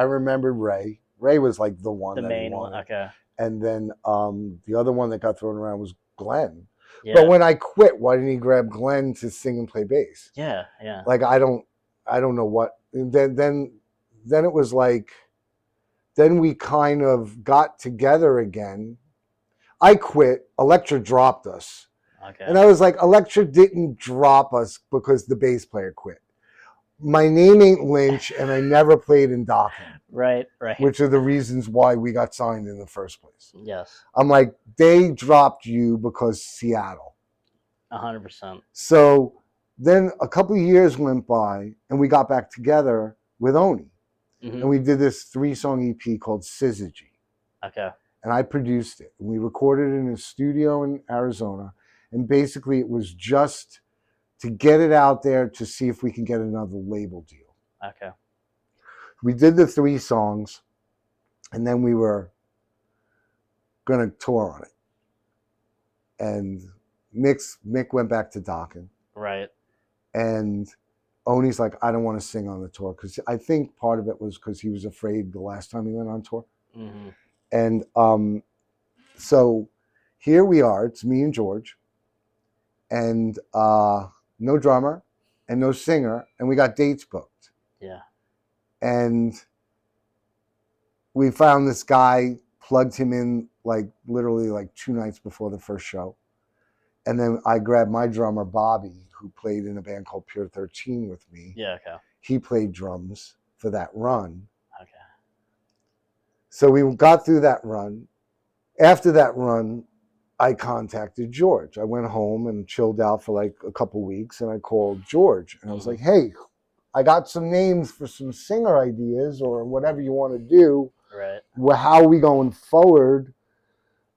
Ray. Ray was like the one. The main one, okay. And then the other one that got thrown around was Glenn. Yeah. But when I quit, why didn't he grab Glenn to sing and play bass? Yeah, yeah. Like I don't know what. Then it was like, then we kind of got together again. I quit. Elektra dropped us. Okay. And I was like, Elektra didn't drop us because the bass player quit. My name ain't Lynch, and I never played in Dokken. Right. Which are the reasons why we got signed in the first place. Yes. I'm like, they dropped you because Seattle. 100%. So then a couple of years went by, and we got back together with Oni. And we did this 3-song EP called Syzygy. Okay. And I produced it. And we recorded it in a studio in Arizona. And basically it was just to get it out there to see if we can get another label deal. Okay. We did the 3 songs, and then we were going to tour on it. And Mick went back to Dokken. Right. And Oni's like, I don't want to sing on the tour, because I think part of it was because he was afraid the last time he went on tour. And so here we are. It's me and George. And no drummer and no singer, and we got dates booked. Yeah. And we found this guy, plugged him in like literally like 2 nights before the first show. And then I grabbed my drummer, Bobby, who played in a band called Pure 13 with me. Yeah, okay. He played drums for that run. Okay. So we got through that run. After that run, I contacted George. I went home and chilled out for like a couple weeks, and I called George, and I was like, hey, I got some names for some singer ideas or whatever you want to do. Right. Well, how are we going forward?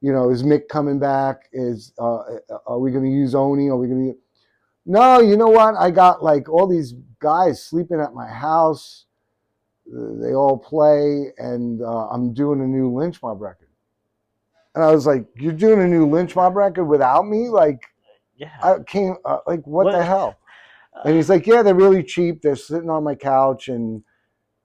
You know, is Mick coming back? Are we going to use Oni? Are we going to? No, you know what? I got like all these guys sleeping at my house. They all play, and I'm doing a new Lynch Mob record. And I was like, you're doing a new Lynch Mob record without me? Like, yeah. I came, like, what the hell? And he's like, yeah, they're really cheap. They're sitting on my couch, and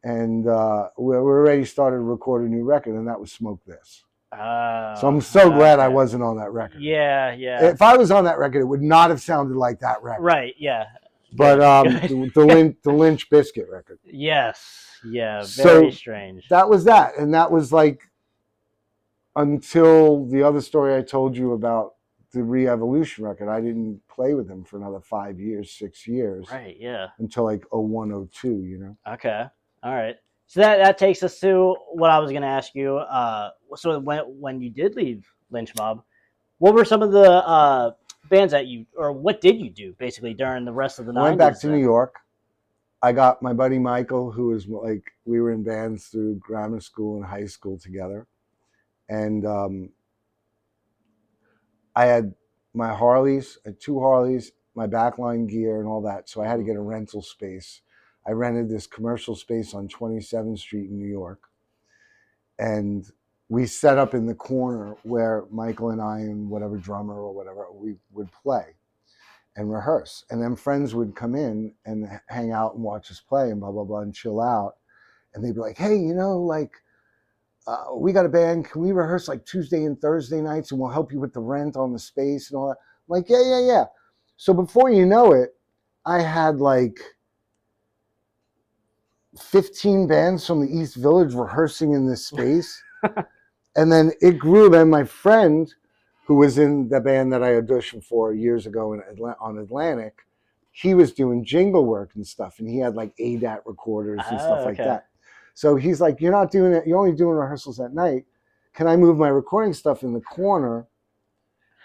we already started to record a new record, and that was Smoke This. So I'm so glad I wasn't on that record. Yeah, yeah. If I was on that record, it would not have sounded like that record. Right, yeah. But the Lynch Biscuit record. Yes, yeah, very strange. That was that, and that was like, until the other story I told you about the Re-Evolution record, I didn't play with him for another 5 years, 6 years. Right, yeah. Until like 01, 02, you know? Okay, all right. So that takes us to what I was going to ask you. So when you did leave Lynch Mob, what were some of the bands that you, or what did you do basically during the rest of the 90s? I went back to New York. I got my buddy Michael, who was like, we were in bands through grammar school and high school together. And I had my Harleys, I had 2 Harleys, my backline gear and all that. So I had to get a rental space. I rented this commercial space on 27th Street in New York. And we set up in the corner where Michael and I and whatever drummer or whatever, we would play and rehearse. And then friends would come in and hang out and watch us play and blah, blah, blah, and chill out. And they'd be like, hey, you know, like, we got a band. Can we rehearse like Tuesday and Thursday nights, and we'll help you with the rent on the space and all that? like, yeah. So before you know it, I had like 15 bands from the East Village rehearsing in this space. And then it grew. Then my friend, who was in the band that I auditioned for years ago on Atlantic, he was doing jingle work and stuff. And he had like ADAT recorders and stuff like that. So he's like, you're not doing it. You're only doing rehearsals at night. Can I move my recording stuff in the corner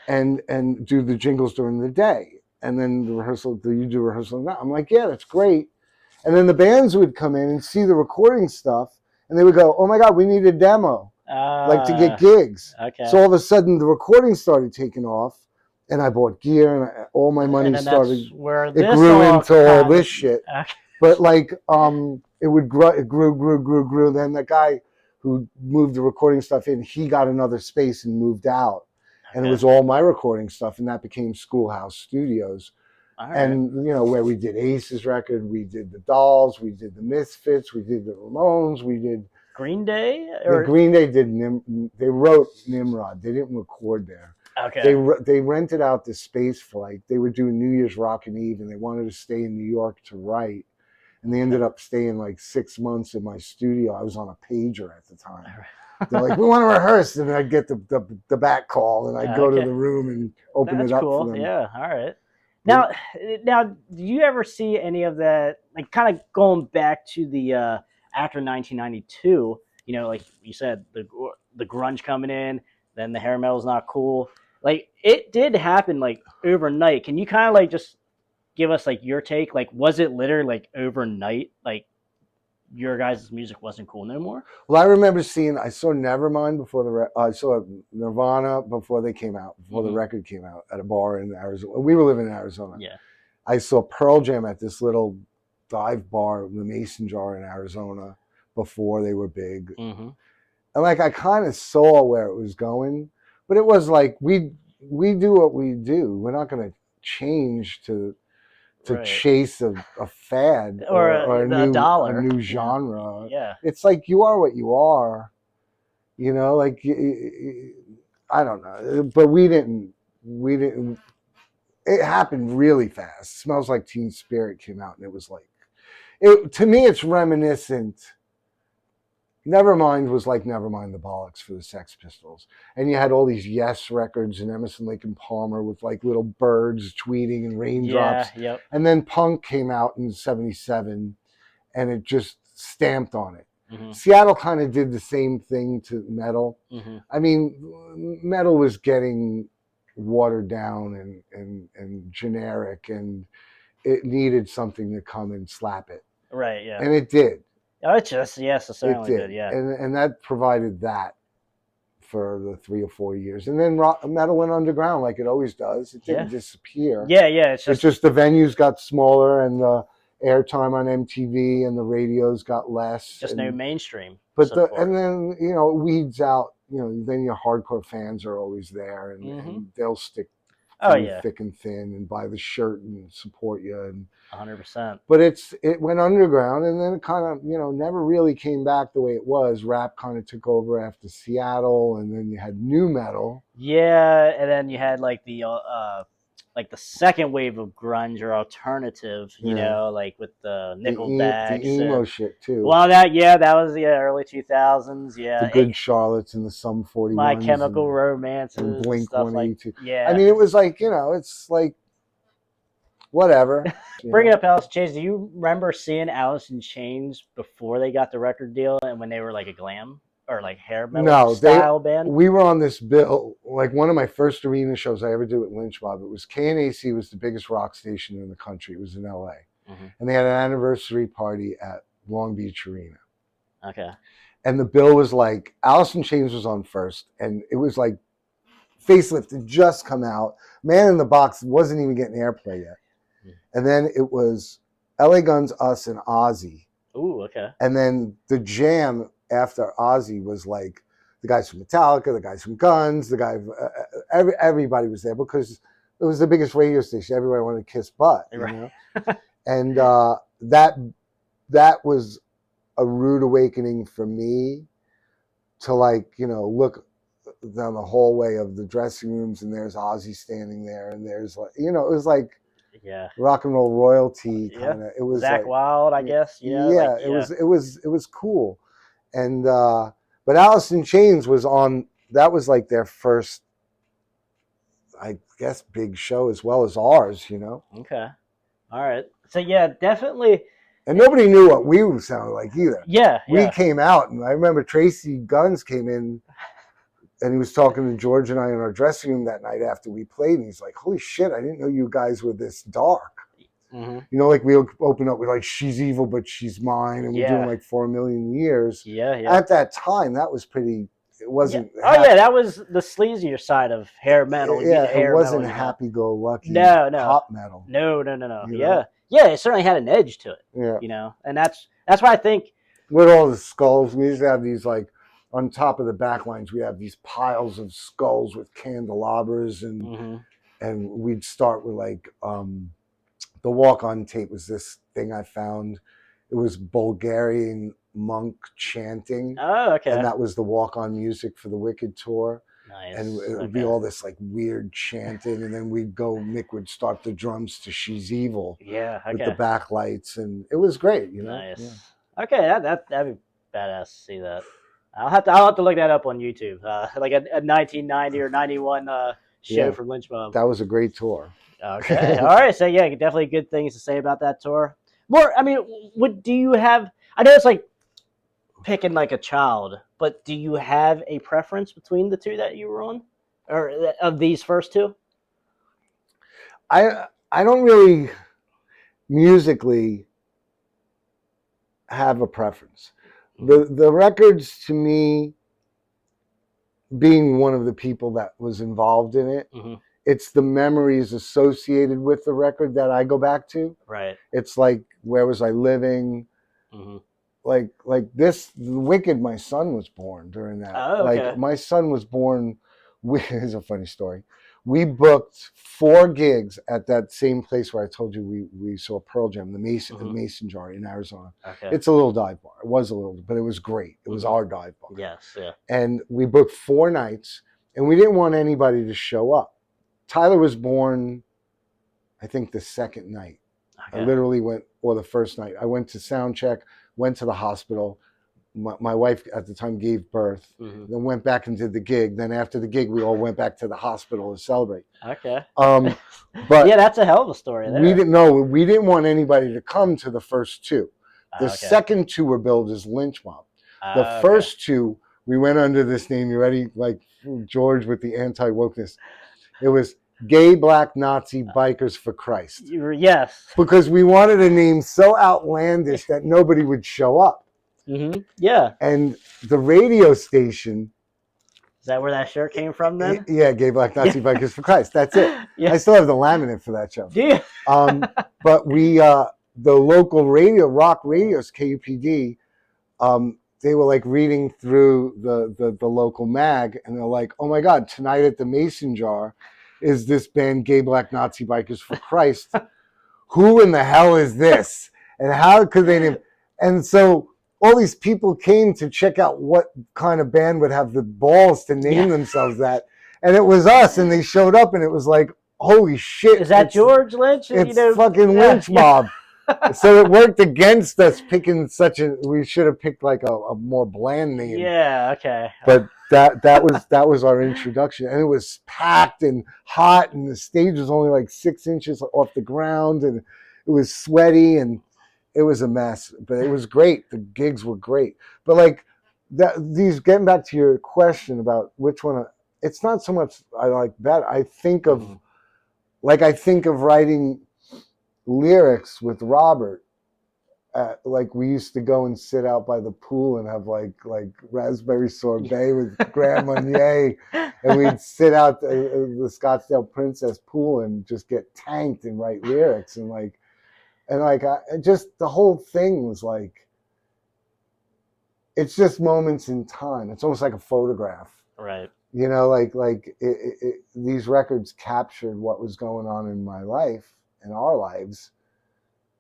and do the jingles during the day? And then the rehearsal, do you do rehearsal at night? I'm like, yeah, that's great. And then the bands would come in and see the recording stuff, and they would go, oh my God, we need a demo, like to get gigs. Okay. So all of a sudden the recording started taking off, and I bought gear, and all my money started. It grew into all this shit. Okay. But like, it would grow, it grew. Then the guy who moved the recording stuff in, he got another space and moved out. And it was all my recording stuff, and that became Schoolhouse Studios. Right. And, you know, where we did Ace's record, we did the Dolls, we did the Misfits, we did the Ramones, we did... Green Day? Or... Green Day did... They wrote Nimrod. They didn't record there. Okay. They rented out this space for, like, they were doing New Year's Rockin' Eve, and they wanted to stay in New York to write. And they ended up staying, like, 6 months in my studio. I was on a pager at the time. They're like, we want to rehearse. And I'd get the back call, and I'd go to the room and open it up for them. Yeah, all right. Now, do you ever see any of that, like kind of going back to the after 1992, you know, like you said, the grunge coming in, then the hair metal's not cool. Like, it did happen, like, overnight. Can you kind of, like, just give us, like, your take? Like, was it literally, like, overnight, like, your guys' music wasn't cool no more? Well, I remember I saw Nevermind before I saw Nirvana before they came out, before the record came out at a bar in Arizona. We were living in Arizona. Yeah. I saw Pearl Jam at this little dive bar, the Mason Jar in Arizona, before they were big. And like, I kind of saw where it was going, but it was like, we do what we do. We're not going to change to chase a fad or a new genre. Yeah. It's like, you are what you are, you know, like, I don't know, but we didn't, it happened really fast. Smells Like Teen Spirit came out, and it was like, to me, it's reminiscent. Nevermind was like Nevermind the Bollocks for the Sex Pistols. And you had all these Yes records and Emerson, Lake and Palmer with like little birds tweeting and raindrops. Yeah, yep. And then punk came out in 77, and it just stamped on it. Seattle kind of did the same thing to metal. I mean, metal was getting watered down and generic, and it needed something to come and slap it. Right, yeah. And it did. Oh, it certainly did, yeah. And that provided that for the 3 or 4 years. And then metal went underground like it always does. It didn't disappear. Yeah. It's just the venues got smaller, and the airtime on MTV and the radios got less. Just no mainstream. But and then, you know, it weeds out, you know, then your hardcore fans are always there, and they'll stick thick and thin and buy the shirt and support you, and 100%. But it went underground, and then it kind of, you know, never really came back the way it was. Rap kind of took over after Seattle, and then you had nu metal. Yeah, and then you had like the second wave of grunge or alternative, you know, like with the Nickelback, the emo shit too. Well, that was the early 2000s. Yeah, the Good Charlottes and the Sum 41s, My Chemical Romances, and Blink 182. Yeah, I mean, it was like, you know, it's like whatever. Bringing up Alice in Chains, do you remember seeing Alice in Chains before they got the record deal and when they were like a glam or like hair metal style band? We were on this bill, like one of my first arena shows I ever did with Lynch Mob. It was KNAC was the biggest rock station in the country. It was in LA. And they had an anniversary party at Long Beach Arena. Okay. And the bill was like, Alice in Chains was on first, and it was like Facelift had just come out. Man in the Box wasn't even getting airplay yet. And then it was LA Guns, Us, and Ozzy. Ooh, okay. And then the jam after Ozzy was like the guys from Metallica, the guys from Guns, the guy, everybody was there because it was the biggest radio station. Everybody wanted to kiss butt, you know? And that was a rude awakening for me to, like, you know, look down the hallway of the dressing rooms, and there's Ozzy standing there, and there's like, it was like rock and roll royalty kind of. It was Zakk like Wylde, I guess. It was cool, and but Alice in Chains was on. That was like their first, I guess, big show as well as ours. Okay. All right. So definitely. And nobody knew what we sounded like either. Yeah. We came out, and I remember Tracy Guns came in, and he was talking to George and I in our dressing room that night after we played, and he's like, "Holy shit, I didn't know you guys were this dark." Mm-hmm. Like we open up with like "She's Evil, but She's Mine," and we're doing like 4 million years. Yeah. At that time, that was pretty. It wasn't. Yeah. Oh yeah, that was the sleazier side of hair metal. Yeah, it wasn't happy-go-lucky. No. Pop metal. No. Yeah, it certainly had an edge to it. Yeah. And that's why I think with all the skulls, we used to have these like on top of the back lines. We have these piles of skulls with candelabras, and we'd start with like the walk-on tape was this thing I found. It was Bulgarian monk chanting. Oh, okay. And that was the walk-on music for the Wicked tour. Nice. And it would be all this like weird chanting, and then Mick would start the drums to "She's Evil." Yeah, okay. With the backlights, and it was great, Nice. Yeah. Okay, that'd be badass to see that. I'll have to look that up on YouTube. Like a 1990 or 91 show from Lynch Mob. That was a great tour. Okay. All right. So definitely good things to say about that tour. More, I mean, do you have? I know it's like picking like a child, but do you have a preference between the two that you were on, or of these first two? I don't really musically have a preference. The records, to me, being one of the people that was involved in it, it's the memories associated with the record that I go back to. Right. It's like, where was I living? Like this, Wicked, my son was born during that. Oh, okay. Like my son was born, here's a funny story. We booked 4 gigs at that same place where I told you we saw Pearl Jam, the Mason Jar in Arizona. Okay. It's a little dive bar. It was a little, but it was great. It was our dive bar. Yes, yeah. And we booked 4 nights, and we didn't want anybody to show up. Tyler was born, I think, the second night. Okay. I literally went, or the first night. I went to sound check, went to the hospital. My wife at the time gave birth, then went back and did the gig. Then after the gig, we all went back to the hospital to celebrate. Okay. But yeah, that's a hell of a story there. We didn't want anybody to come to the first 2. The second 2 were billed as Lynch Mob. The first 2, we went under this name. You ready? Like George with the anti-wokeness. It was Gay Black Nazi Bikers for Christ. Yes. Because we wanted a name so outlandish that nobody would show up. Yeah. And the radio station. Is that where that shirt came from then? Yeah, Gay Black Nazi Bikers for Christ. That's it. Yeah. I still have the laminate for that show. Do you? But the local rock radios, KUPD, they were like reading through the local mag, and they're like, "Oh my God, tonight at the Mason Jar is this band Gay Black Nazi Bikers for Christ. Who in the hell is this? And how could they name?" And so all these people came to check out what kind of band would have the balls to name themselves that. And it was us, and they showed up, and it was like, holy shit. Is that George Lynch? It's fucking Lynch Mob. So it worked against us picking we should have picked like a more bland name. Yeah, okay. But that was our introduction. And it was packed and hot, and the stage was only like 6 inches off the ground, and it was sweaty, and it was a mess, but it was great. The gigs were great. But like getting back to your question about which one, it's not so much I like that. I think of writing lyrics with Robert. Like we used to go and sit out by the pool and have like raspberry sorbet with Grand Marnier, and we'd sit out the Scottsdale Princess pool and just get tanked and write lyrics just the whole thing was like, it's just moments in time. It's almost like a photograph, right? These records captured what was going on in my life and our lives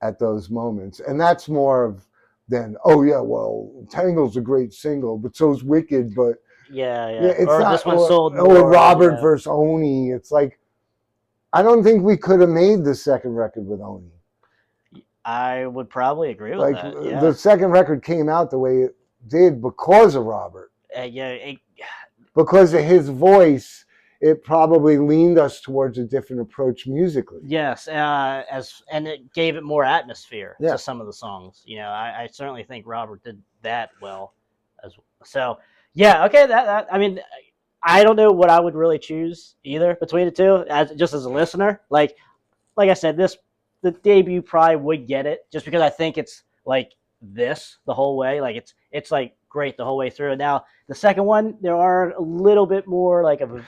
at those moments, and that's more of than, oh yeah, well, Tangle's a great single, but so's Wicked, but Yeah. It's Or not, this one sold more. Or Robert versus Oni. It's like, I don't think we could have made the second record with Oni. I would probably agree with that. Yeah. The second record came out the way it did because of Robert. Because of his voice, it probably leaned us towards a different approach musically. Yes, and it gave it more atmosphere to some of the songs. I certainly think Robert did that well, as well. So yeah, okay. That I mean, I don't know what I would really choose either between the two. Just as a listener, like I said, the debut probably would get it just because I think it's like this the whole way. Like it's like great the whole way through. Now the second one, there are a little bit more like of a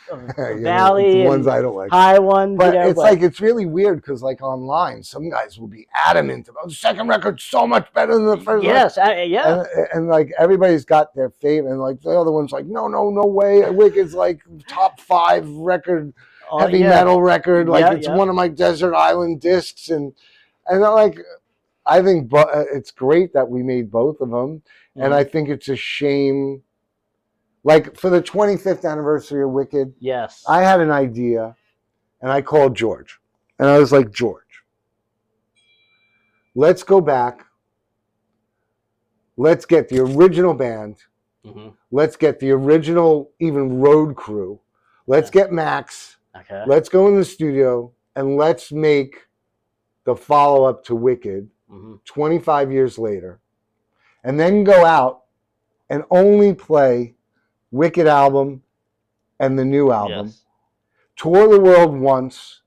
valley, the ones I don't like, high ones. But it's really weird because like online, some guys will be adamant about the second record's so much better than the first. Yes, and like everybody's got their favorite, and like the other one's like no way, Wicked's like top 5 record. Heavy metal record, like it's one of my desert island discs, and like I think it's great that we made both of them, and I think it's a shame. Like for the 25th anniversary of Wicked, yes, I had an idea, and I called George, and I was like, George, let's go back. Let's get the original band. Let's get the original even road crew. Let's get Max. Okay. Let's go in the studio and let's make the follow-up to Wicked 25 years later, and then go out and only play Wicked album and the new album, tour the world once,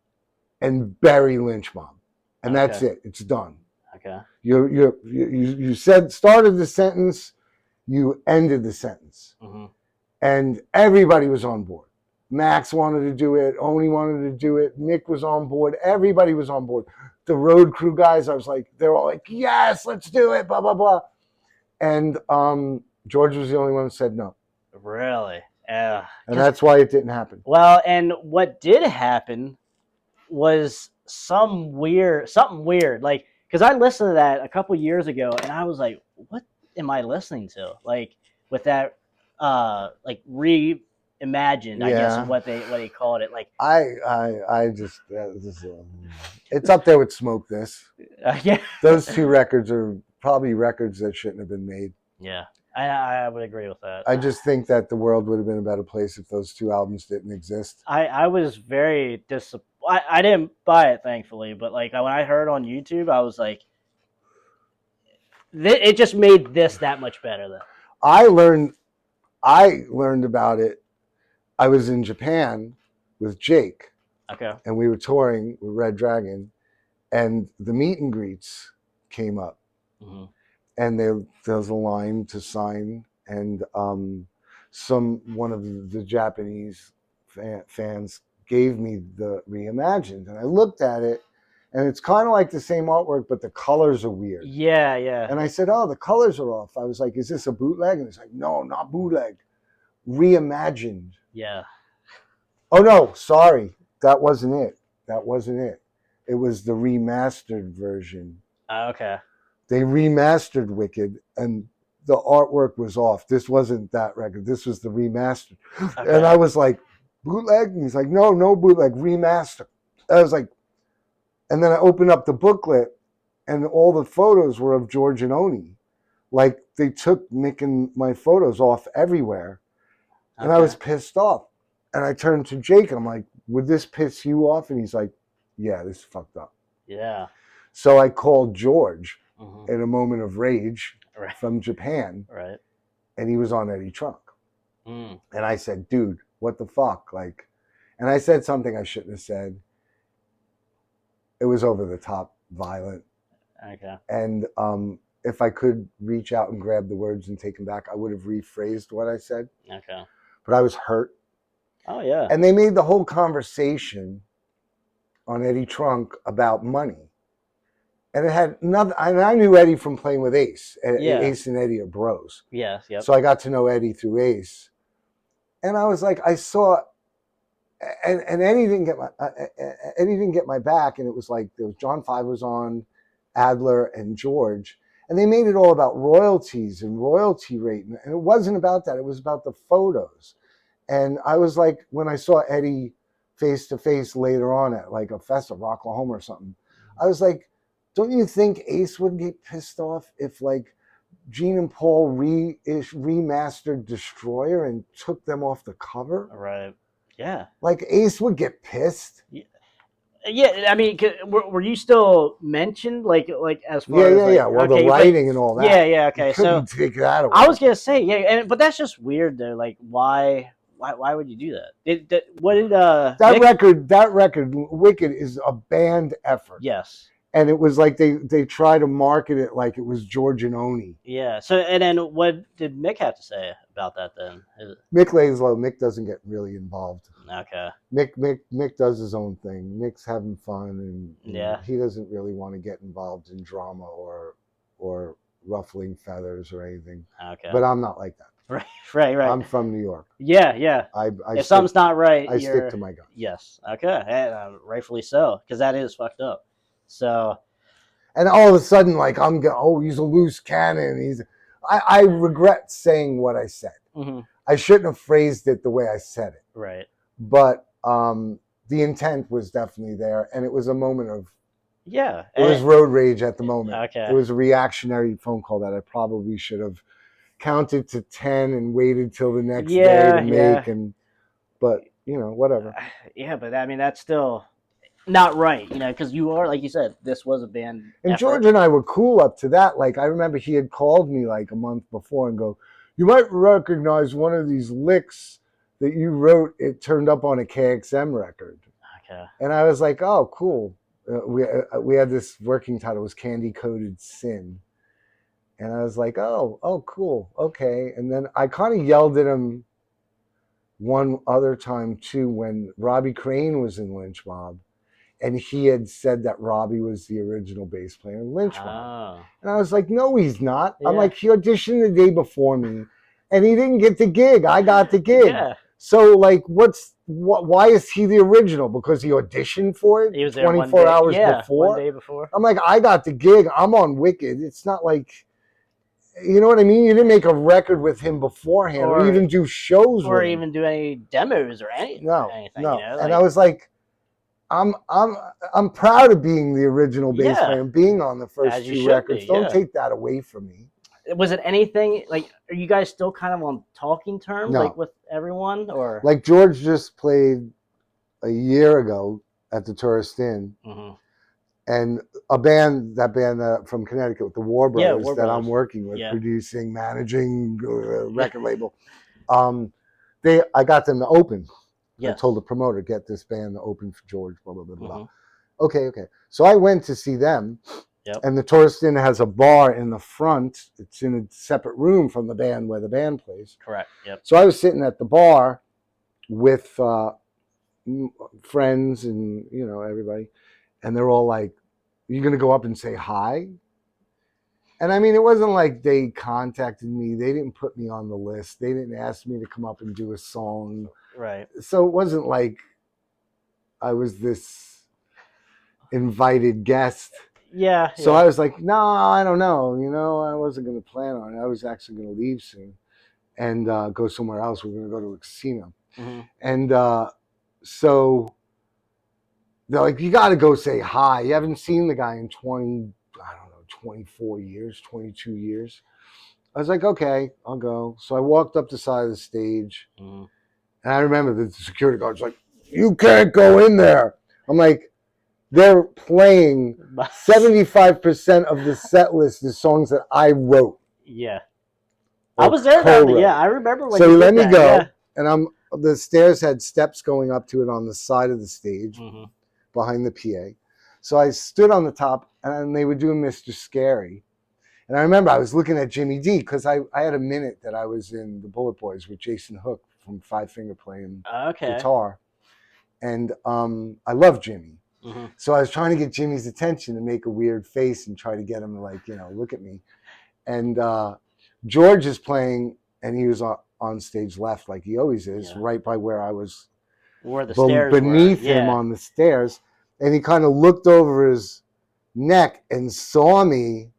and bury Lynch Mob, and that's it. It's done. Okay. You started the sentence, you ended the sentence, and everybody was on board. Max wanted to do it. Oni wanted to do it. Nick was on board. Everybody was on board. The road crew guys, I was like, they're all like, yes, let's do it, blah, blah, blah. And George was the only one who said no. Really? Yeah. And that's why it didn't happen. Well, and what did happen was something weird. Like, because I listened to that a couple years ago, and I was like, what am I listening to? Like, with that, like, reimagined, I guess, what they called it. Like, I just it's up there with Smoke This. Yeah, those two records are probably records that shouldn't have been made. Yeah, I would agree with that. I just think that the world would have been a better place if those two albums didn't exist. I was very disappointed. I didn't buy it, thankfully, but like when I heard on YouTube, I was like, it just made this that much better. Though I learned about it. I was in Japan with Jake. Okay. And we were touring with Red Dragon, and the meet and greets came up. And there was a line to sign, and one of the Japanese fans gave me the reimagined, and I looked at it, and it's kind of like the same artwork, but the colors are weird. Yeah. And I said, oh, the colors are off. I was like, is this a bootleg? And it's like, no, not bootleg, reimagined. Yeah. Oh no, sorry, that wasn't it. It was the remastered version. Okay. They remastered Wicked, and the artwork was off. This wasn't that record. This was the remastered. Okay. And I was like, bootleg? And he's like, no bootleg, remaster. I was like, and then I opened up the booklet, and all the photos were of George and Oni. Like, they took Nick and my photos off everywhere. And I was pissed off. And I turned to Jake, and I'm like, would this piss you off? And he's like, yeah, this is fucked up. Yeah. So I called George in a moment of rage from Japan. Right. And he was on Eddie Trunk. And I said, dude, what the fuck? Like, and I said something I shouldn't have said. It was over the top violent. Okay. And if I could reach out and grab the words and take them back, I would have rephrased what I said. Okay. But I was hurt. Oh, yeah. And they made the whole conversation on Eddie Trunk about money. And it had nothing. And I knew Eddie from playing with Ace. Yeah. Ace and Eddie are bros. Yes, yep. So I got to know Eddie through Ace. And I was like, I saw, and Eddie didn't get my back. And it was like, there was John Five was on, Adler and George. And they made it all about royalties and royalty rate. And it wasn't about that. It was about the photos. And I was like, when I saw Eddie face to face later on at like a festival, Rocklahoma or something, I was like, don't you think Ace would get pissed off if like Gene and Paul remastered Destroyer and took them off the cover? Right. Yeah. Like Ace would get pissed. Yeah, I mean, were you still mentioned, like as far as yeah. Well, okay, the writing and all that. Yeah. Okay, so take that away. I was gonna say, but that's just weird though. Like, why would you do that? What did that record, Wicked, is a band effort. Yes. And it was like they try to market it like it was George and Oni. Yeah. So, and then what did Mick have to say about that then? Mick lays low. Mick doesn't get really involved. Okay. Mick does his own thing. Mick's having fun, and yeah, he doesn't really want to get involved in drama or ruffling feathers or anything. Okay. But I'm not like that. Right. I'm from New York. Yeah. If something's not right, I stick to my guns. Yes. Okay. Rightfully so, because that is fucked up. So. And all of a sudden, like he's a loose cannon. I regret saying what I said. Mm-hmm. I shouldn't have phrased it the way I said it. Right. But the intent was definitely there, and it was a moment of it was road rage at the moment. Okay. It was a reactionary phone call that I probably should have counted to 10 and waited till the next day to make. But whatever. Yeah, but I mean that's still not right, because you are, like you said, this was a band. And effort. George and I were cool up to that. Like I remember he had called me like a month before and go, "You might recognize one of these licks that you wrote. It turned up on a KXM record." Okay. And I was like, "Oh, cool." We had this working title, it was Candy Coated Sin. And I was like, oh, cool. Okay. And then I kind of yelled at him one other time too, when Robbie Crane was in Lynch Mob. And he had said that Robbie was the original bass player in Lynch Mob. And I was like, no, he's not. Yeah. I'm like, he auditioned the day before me and he didn't get the gig. I got the gig. Yeah. So like, why is he the original? Because he auditioned for it? He was 24 hours before? 1 day before. I'm like, I got the gig. I'm on Wicked. It's not like, you know what I mean? You didn't make a record with him beforehand or even do shows or even do any demos or anything. No. And I was like, I'm proud of being the original bass player and being on the first two records. Don't take that away from me. Was it anything like? Are you guys still kind of on talking terms, like with everyone, or like George just played a year ago at the Tourist Inn, and that band from Connecticut, the War Brothers, that I'm working with, producing, managing, record label. I got them to open. I told the promoter, get this band to open for George. Blah blah blah blah. Okay. So I went to see them. Yep. And the Tourist Inn has a bar in the front. It's in a separate room from the band where the band plays. Correct. Yep. So I was sitting at the bar with friends and everybody, and they're all like, "You gonna go up and say hi?" And I mean, it wasn't like they contacted me. They didn't put me on the list. They didn't ask me to come up and do a song. Right. So it wasn't like I was this invited guest. Yeah. So I was like, no, I don't know. I wasn't going to plan on it. I was actually going to leave soon and go somewhere else. We were going to go to a casino. And so they're like, you got to go say hi. You haven't seen the guy in 24 years, 22 years. I was like, okay, I'll go. So I walked up the side of the stage. And I remember the security guard's like, you can't go in there. I'm like, they're playing 75% of the set list is songs that I wrote. Yeah. I was there then. Yeah, I remember when so you let did me that. go. And the stairs had steps going up to it on the side of the stage behind the PA. So I stood on the top and they were doing Mr. Scary. And I remember I was looking at Jimmy D because I had a minute that I was in the Bullet Boys with Jason Hook from Five Finger playing guitar. And I love Jimmy. So I was trying to get Jimmy's attention and make a weird face and try to get him to look at me. And George is playing, and he was on stage left like he always is, right by where I was, where the stairs beneath him on the stairs. And he kind of looked over his neck and saw me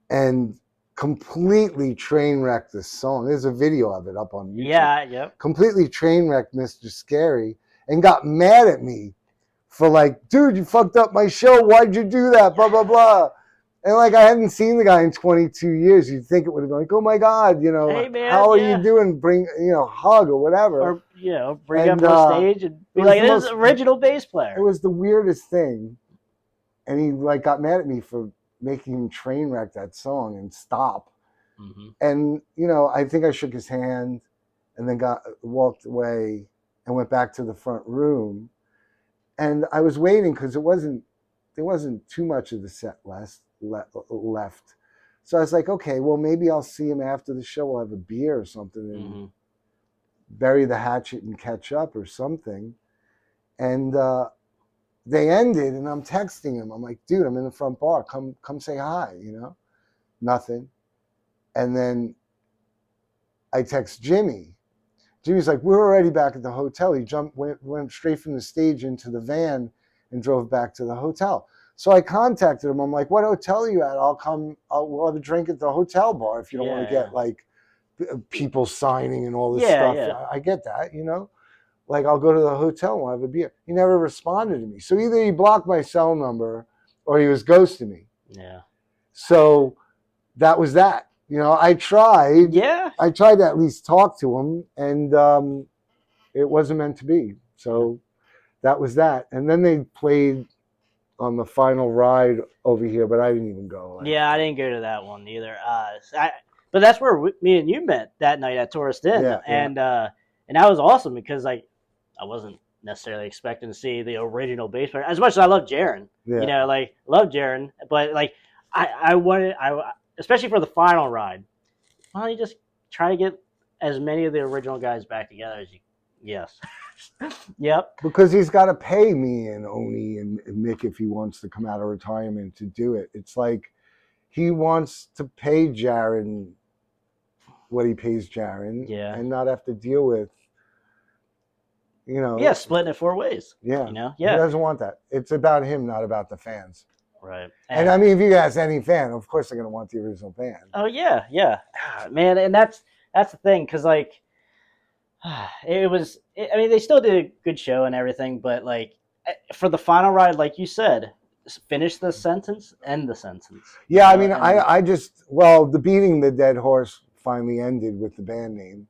and completely train wrecked this song. There's a video of it up on YouTube. Yeah, yep. Completely train wrecked Mr. Scary and got mad at me for like, dude, you fucked up my show. Why'd you do that? Blah, blah, blah. And like, I hadn't seen the guy in 22 years. You'd think it would have been like, oh my God, you know, hey, man, how are you doing? Bring, you know, hug or whatever. Or, you know, bring him on stage and be like, this is original bass player. It was the weirdest thing. And he like got mad at me for making him train wreck that song and stop. Mm-hmm. And, you know, I think I shook his hand and then walked away and went back to the front room. And I was waiting because there wasn't too much of the set left. So I was like, okay, well, maybe I'll see him after the show. We'll have a beer or something and bury the hatchet and catch up or something. And they ended, and I'm texting him. I'm like, dude, I'm in the front bar. Come say hi, you know? Nothing. And then I text Jimmy. Jimmy's like, we're already back at the hotel. He went straight from the stage into the van and drove back to the hotel. So I contacted him. I'm like, what hotel are you at? We'll have a drink at the hotel bar if you don't want to get like people signing and all this stuff. Yeah. I get that, you know? Like, I'll go to the hotel and we'll have a beer. He never responded to me. So either he blocked my cell number or he was ghosting me. Yeah. So that was that. You know, I tried. Yeah. I tried to at least talk to him, and it wasn't meant to be. So that was that. And then they played on the final ride over here, but I didn't even go. Yeah, I didn't go to that one either. But that's where me and you met that night at Tourist Inn. Yeah, and that was awesome because like I wasn't necessarily expecting to see the original bass player as much as I love Jaron. Yeah. You know, like love Jaron, but like I wanted especially for the final ride. Why don't you just try to get as many of the original guys back together as you? Yes. Yep. Because he's got to pay me and Oni and Mick if he wants to come out of retirement to do it. It's like he wants to pay Jaron what he pays Jaron, and not have to deal with, you know. Yeah, splitting it 4 ways. Yeah. You know. Yeah. He doesn't want that. It's about him, not about the fans. Right. And I mean, if you ask any fan, of course they're going to want the original band. Oh yeah, yeah, man. And that's the thing, because like it was. I mean, they still did a good show and everything, but like for the final ride, like you said, finish the sentence, end the sentence. Yeah, I mean, I just the Beating the Dead Horse finally ended with the band name.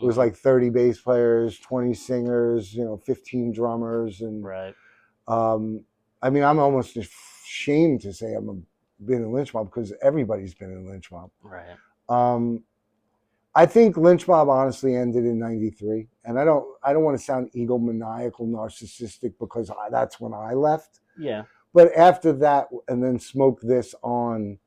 It was like 30 bass players, 20 singers, you know, 15 drummers, and right. I mean, I'm almost ashamed to say I've been in Lynch Mob because everybody's been in Lynch Mob. Right. I think Lynch Mob honestly ended in '93, and I don't want to sound egomaniacal, narcissistic because that's when I left. Yeah. But after that, and then Smoke This on,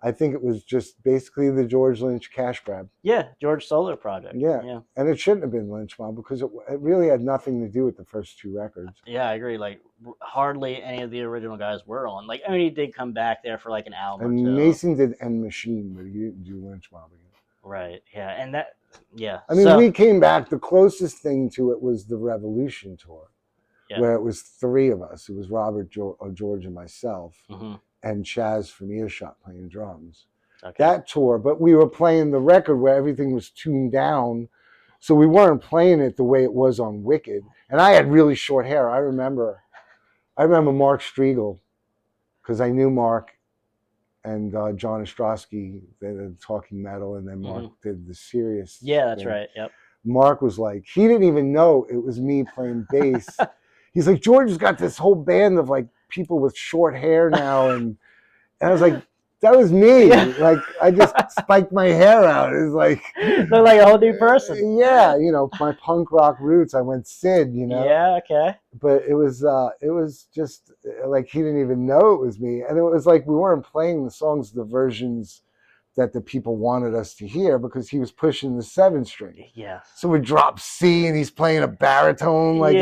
I think it was just basically the George Lynch cash grab. Yeah, George solo project. Yeah, yeah. And it shouldn't have been Lynch Mob because it really had nothing to do with the first 2 records. Yeah, I agree. Like, hardly any of the original guys were on. Like, I mean, he did come back there for like an album. And Mason did End Machine, but he didn't do Lynch Mob again. Right. Yeah, and that. Yeah. I mean, we came back. The closest thing to it was the Revolution tour, where it was 3 of us. It was Robert, George, and myself. Mm-hmm. And Chaz from Earshot playing drums. Okay. That tour, but we were playing the record where everything was tuned down, so we weren't playing it the way it was on Wicked. And I had really short hair. I remember Mark Striegel, because I knew Mark and John Ostrowski. They did Talking Metal, and then Mark did the Serious. Yeah, that's right. Yep. Mark was like, he didn't even know it was me playing bass. He's like, George has got this whole band of like people with short hair now, and I was like, that was me. Yeah. Like, I just spiked my hair out. It was like, look like a whole new person. Yeah, you know, my punk rock roots. I went Sid, you know. Yeah, okay. But it was just like he didn't even know it was me, and it was like we weren't playing the songs, the versions that the people wanted us to hear because he was pushing the 7-string. Yeah. So we drop C and he's playing a baritone, like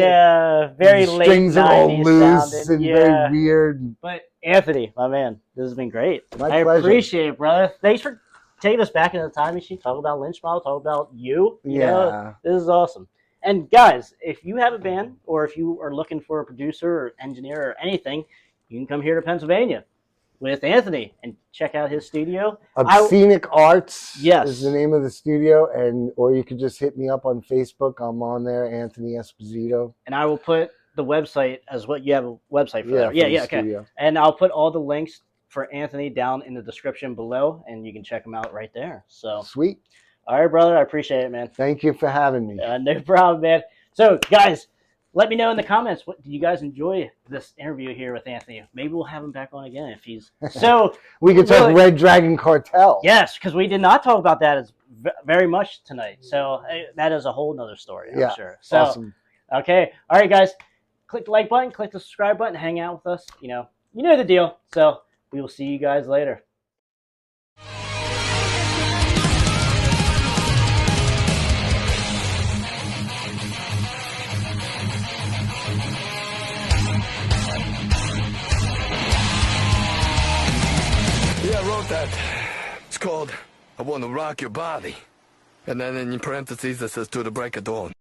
very late. Strings are all loose sounded. and very weird. But Anthony, my man, this has been great. My pleasure. Appreciate it, brother. Thanks for taking us back into the time machine. Talk about Lynch Mob. Talk about you. You know, this is awesome. And guys, if you have a band or if you are looking for a producer or engineer or anything, you can come here to Pennsylvania. with Anthony, and check out his studio. Obscenic Arts yes. is the name of the studio, or you could just hit me up on Facebook. I'm on there, Anthony Esposito. And I will put the website as what you have a website for that. Yeah, okay. Studio. And I'll put all the links for Anthony down in the description below, and you can check him out right there. So sweet. All right, brother. I appreciate it, man. Thank you for having me. No problem, man. So, guys, let me know in the comments, what did you guys enjoy this interview here with Anthony? Maybe we'll have him back on again if he's so. We could talk Red Dragon Cartel. Yes, because we did not talk about that as very much tonight. So that is a whole nother story, I'm sure. So, awesome. Okay, all right, guys, click the like button, click the subscribe button, hang out with us. You know the deal. So we will see you guys later. Yeah, I wrote that. It's called I Want to Rock Your Body. And then in parentheses it says to the break of dawn.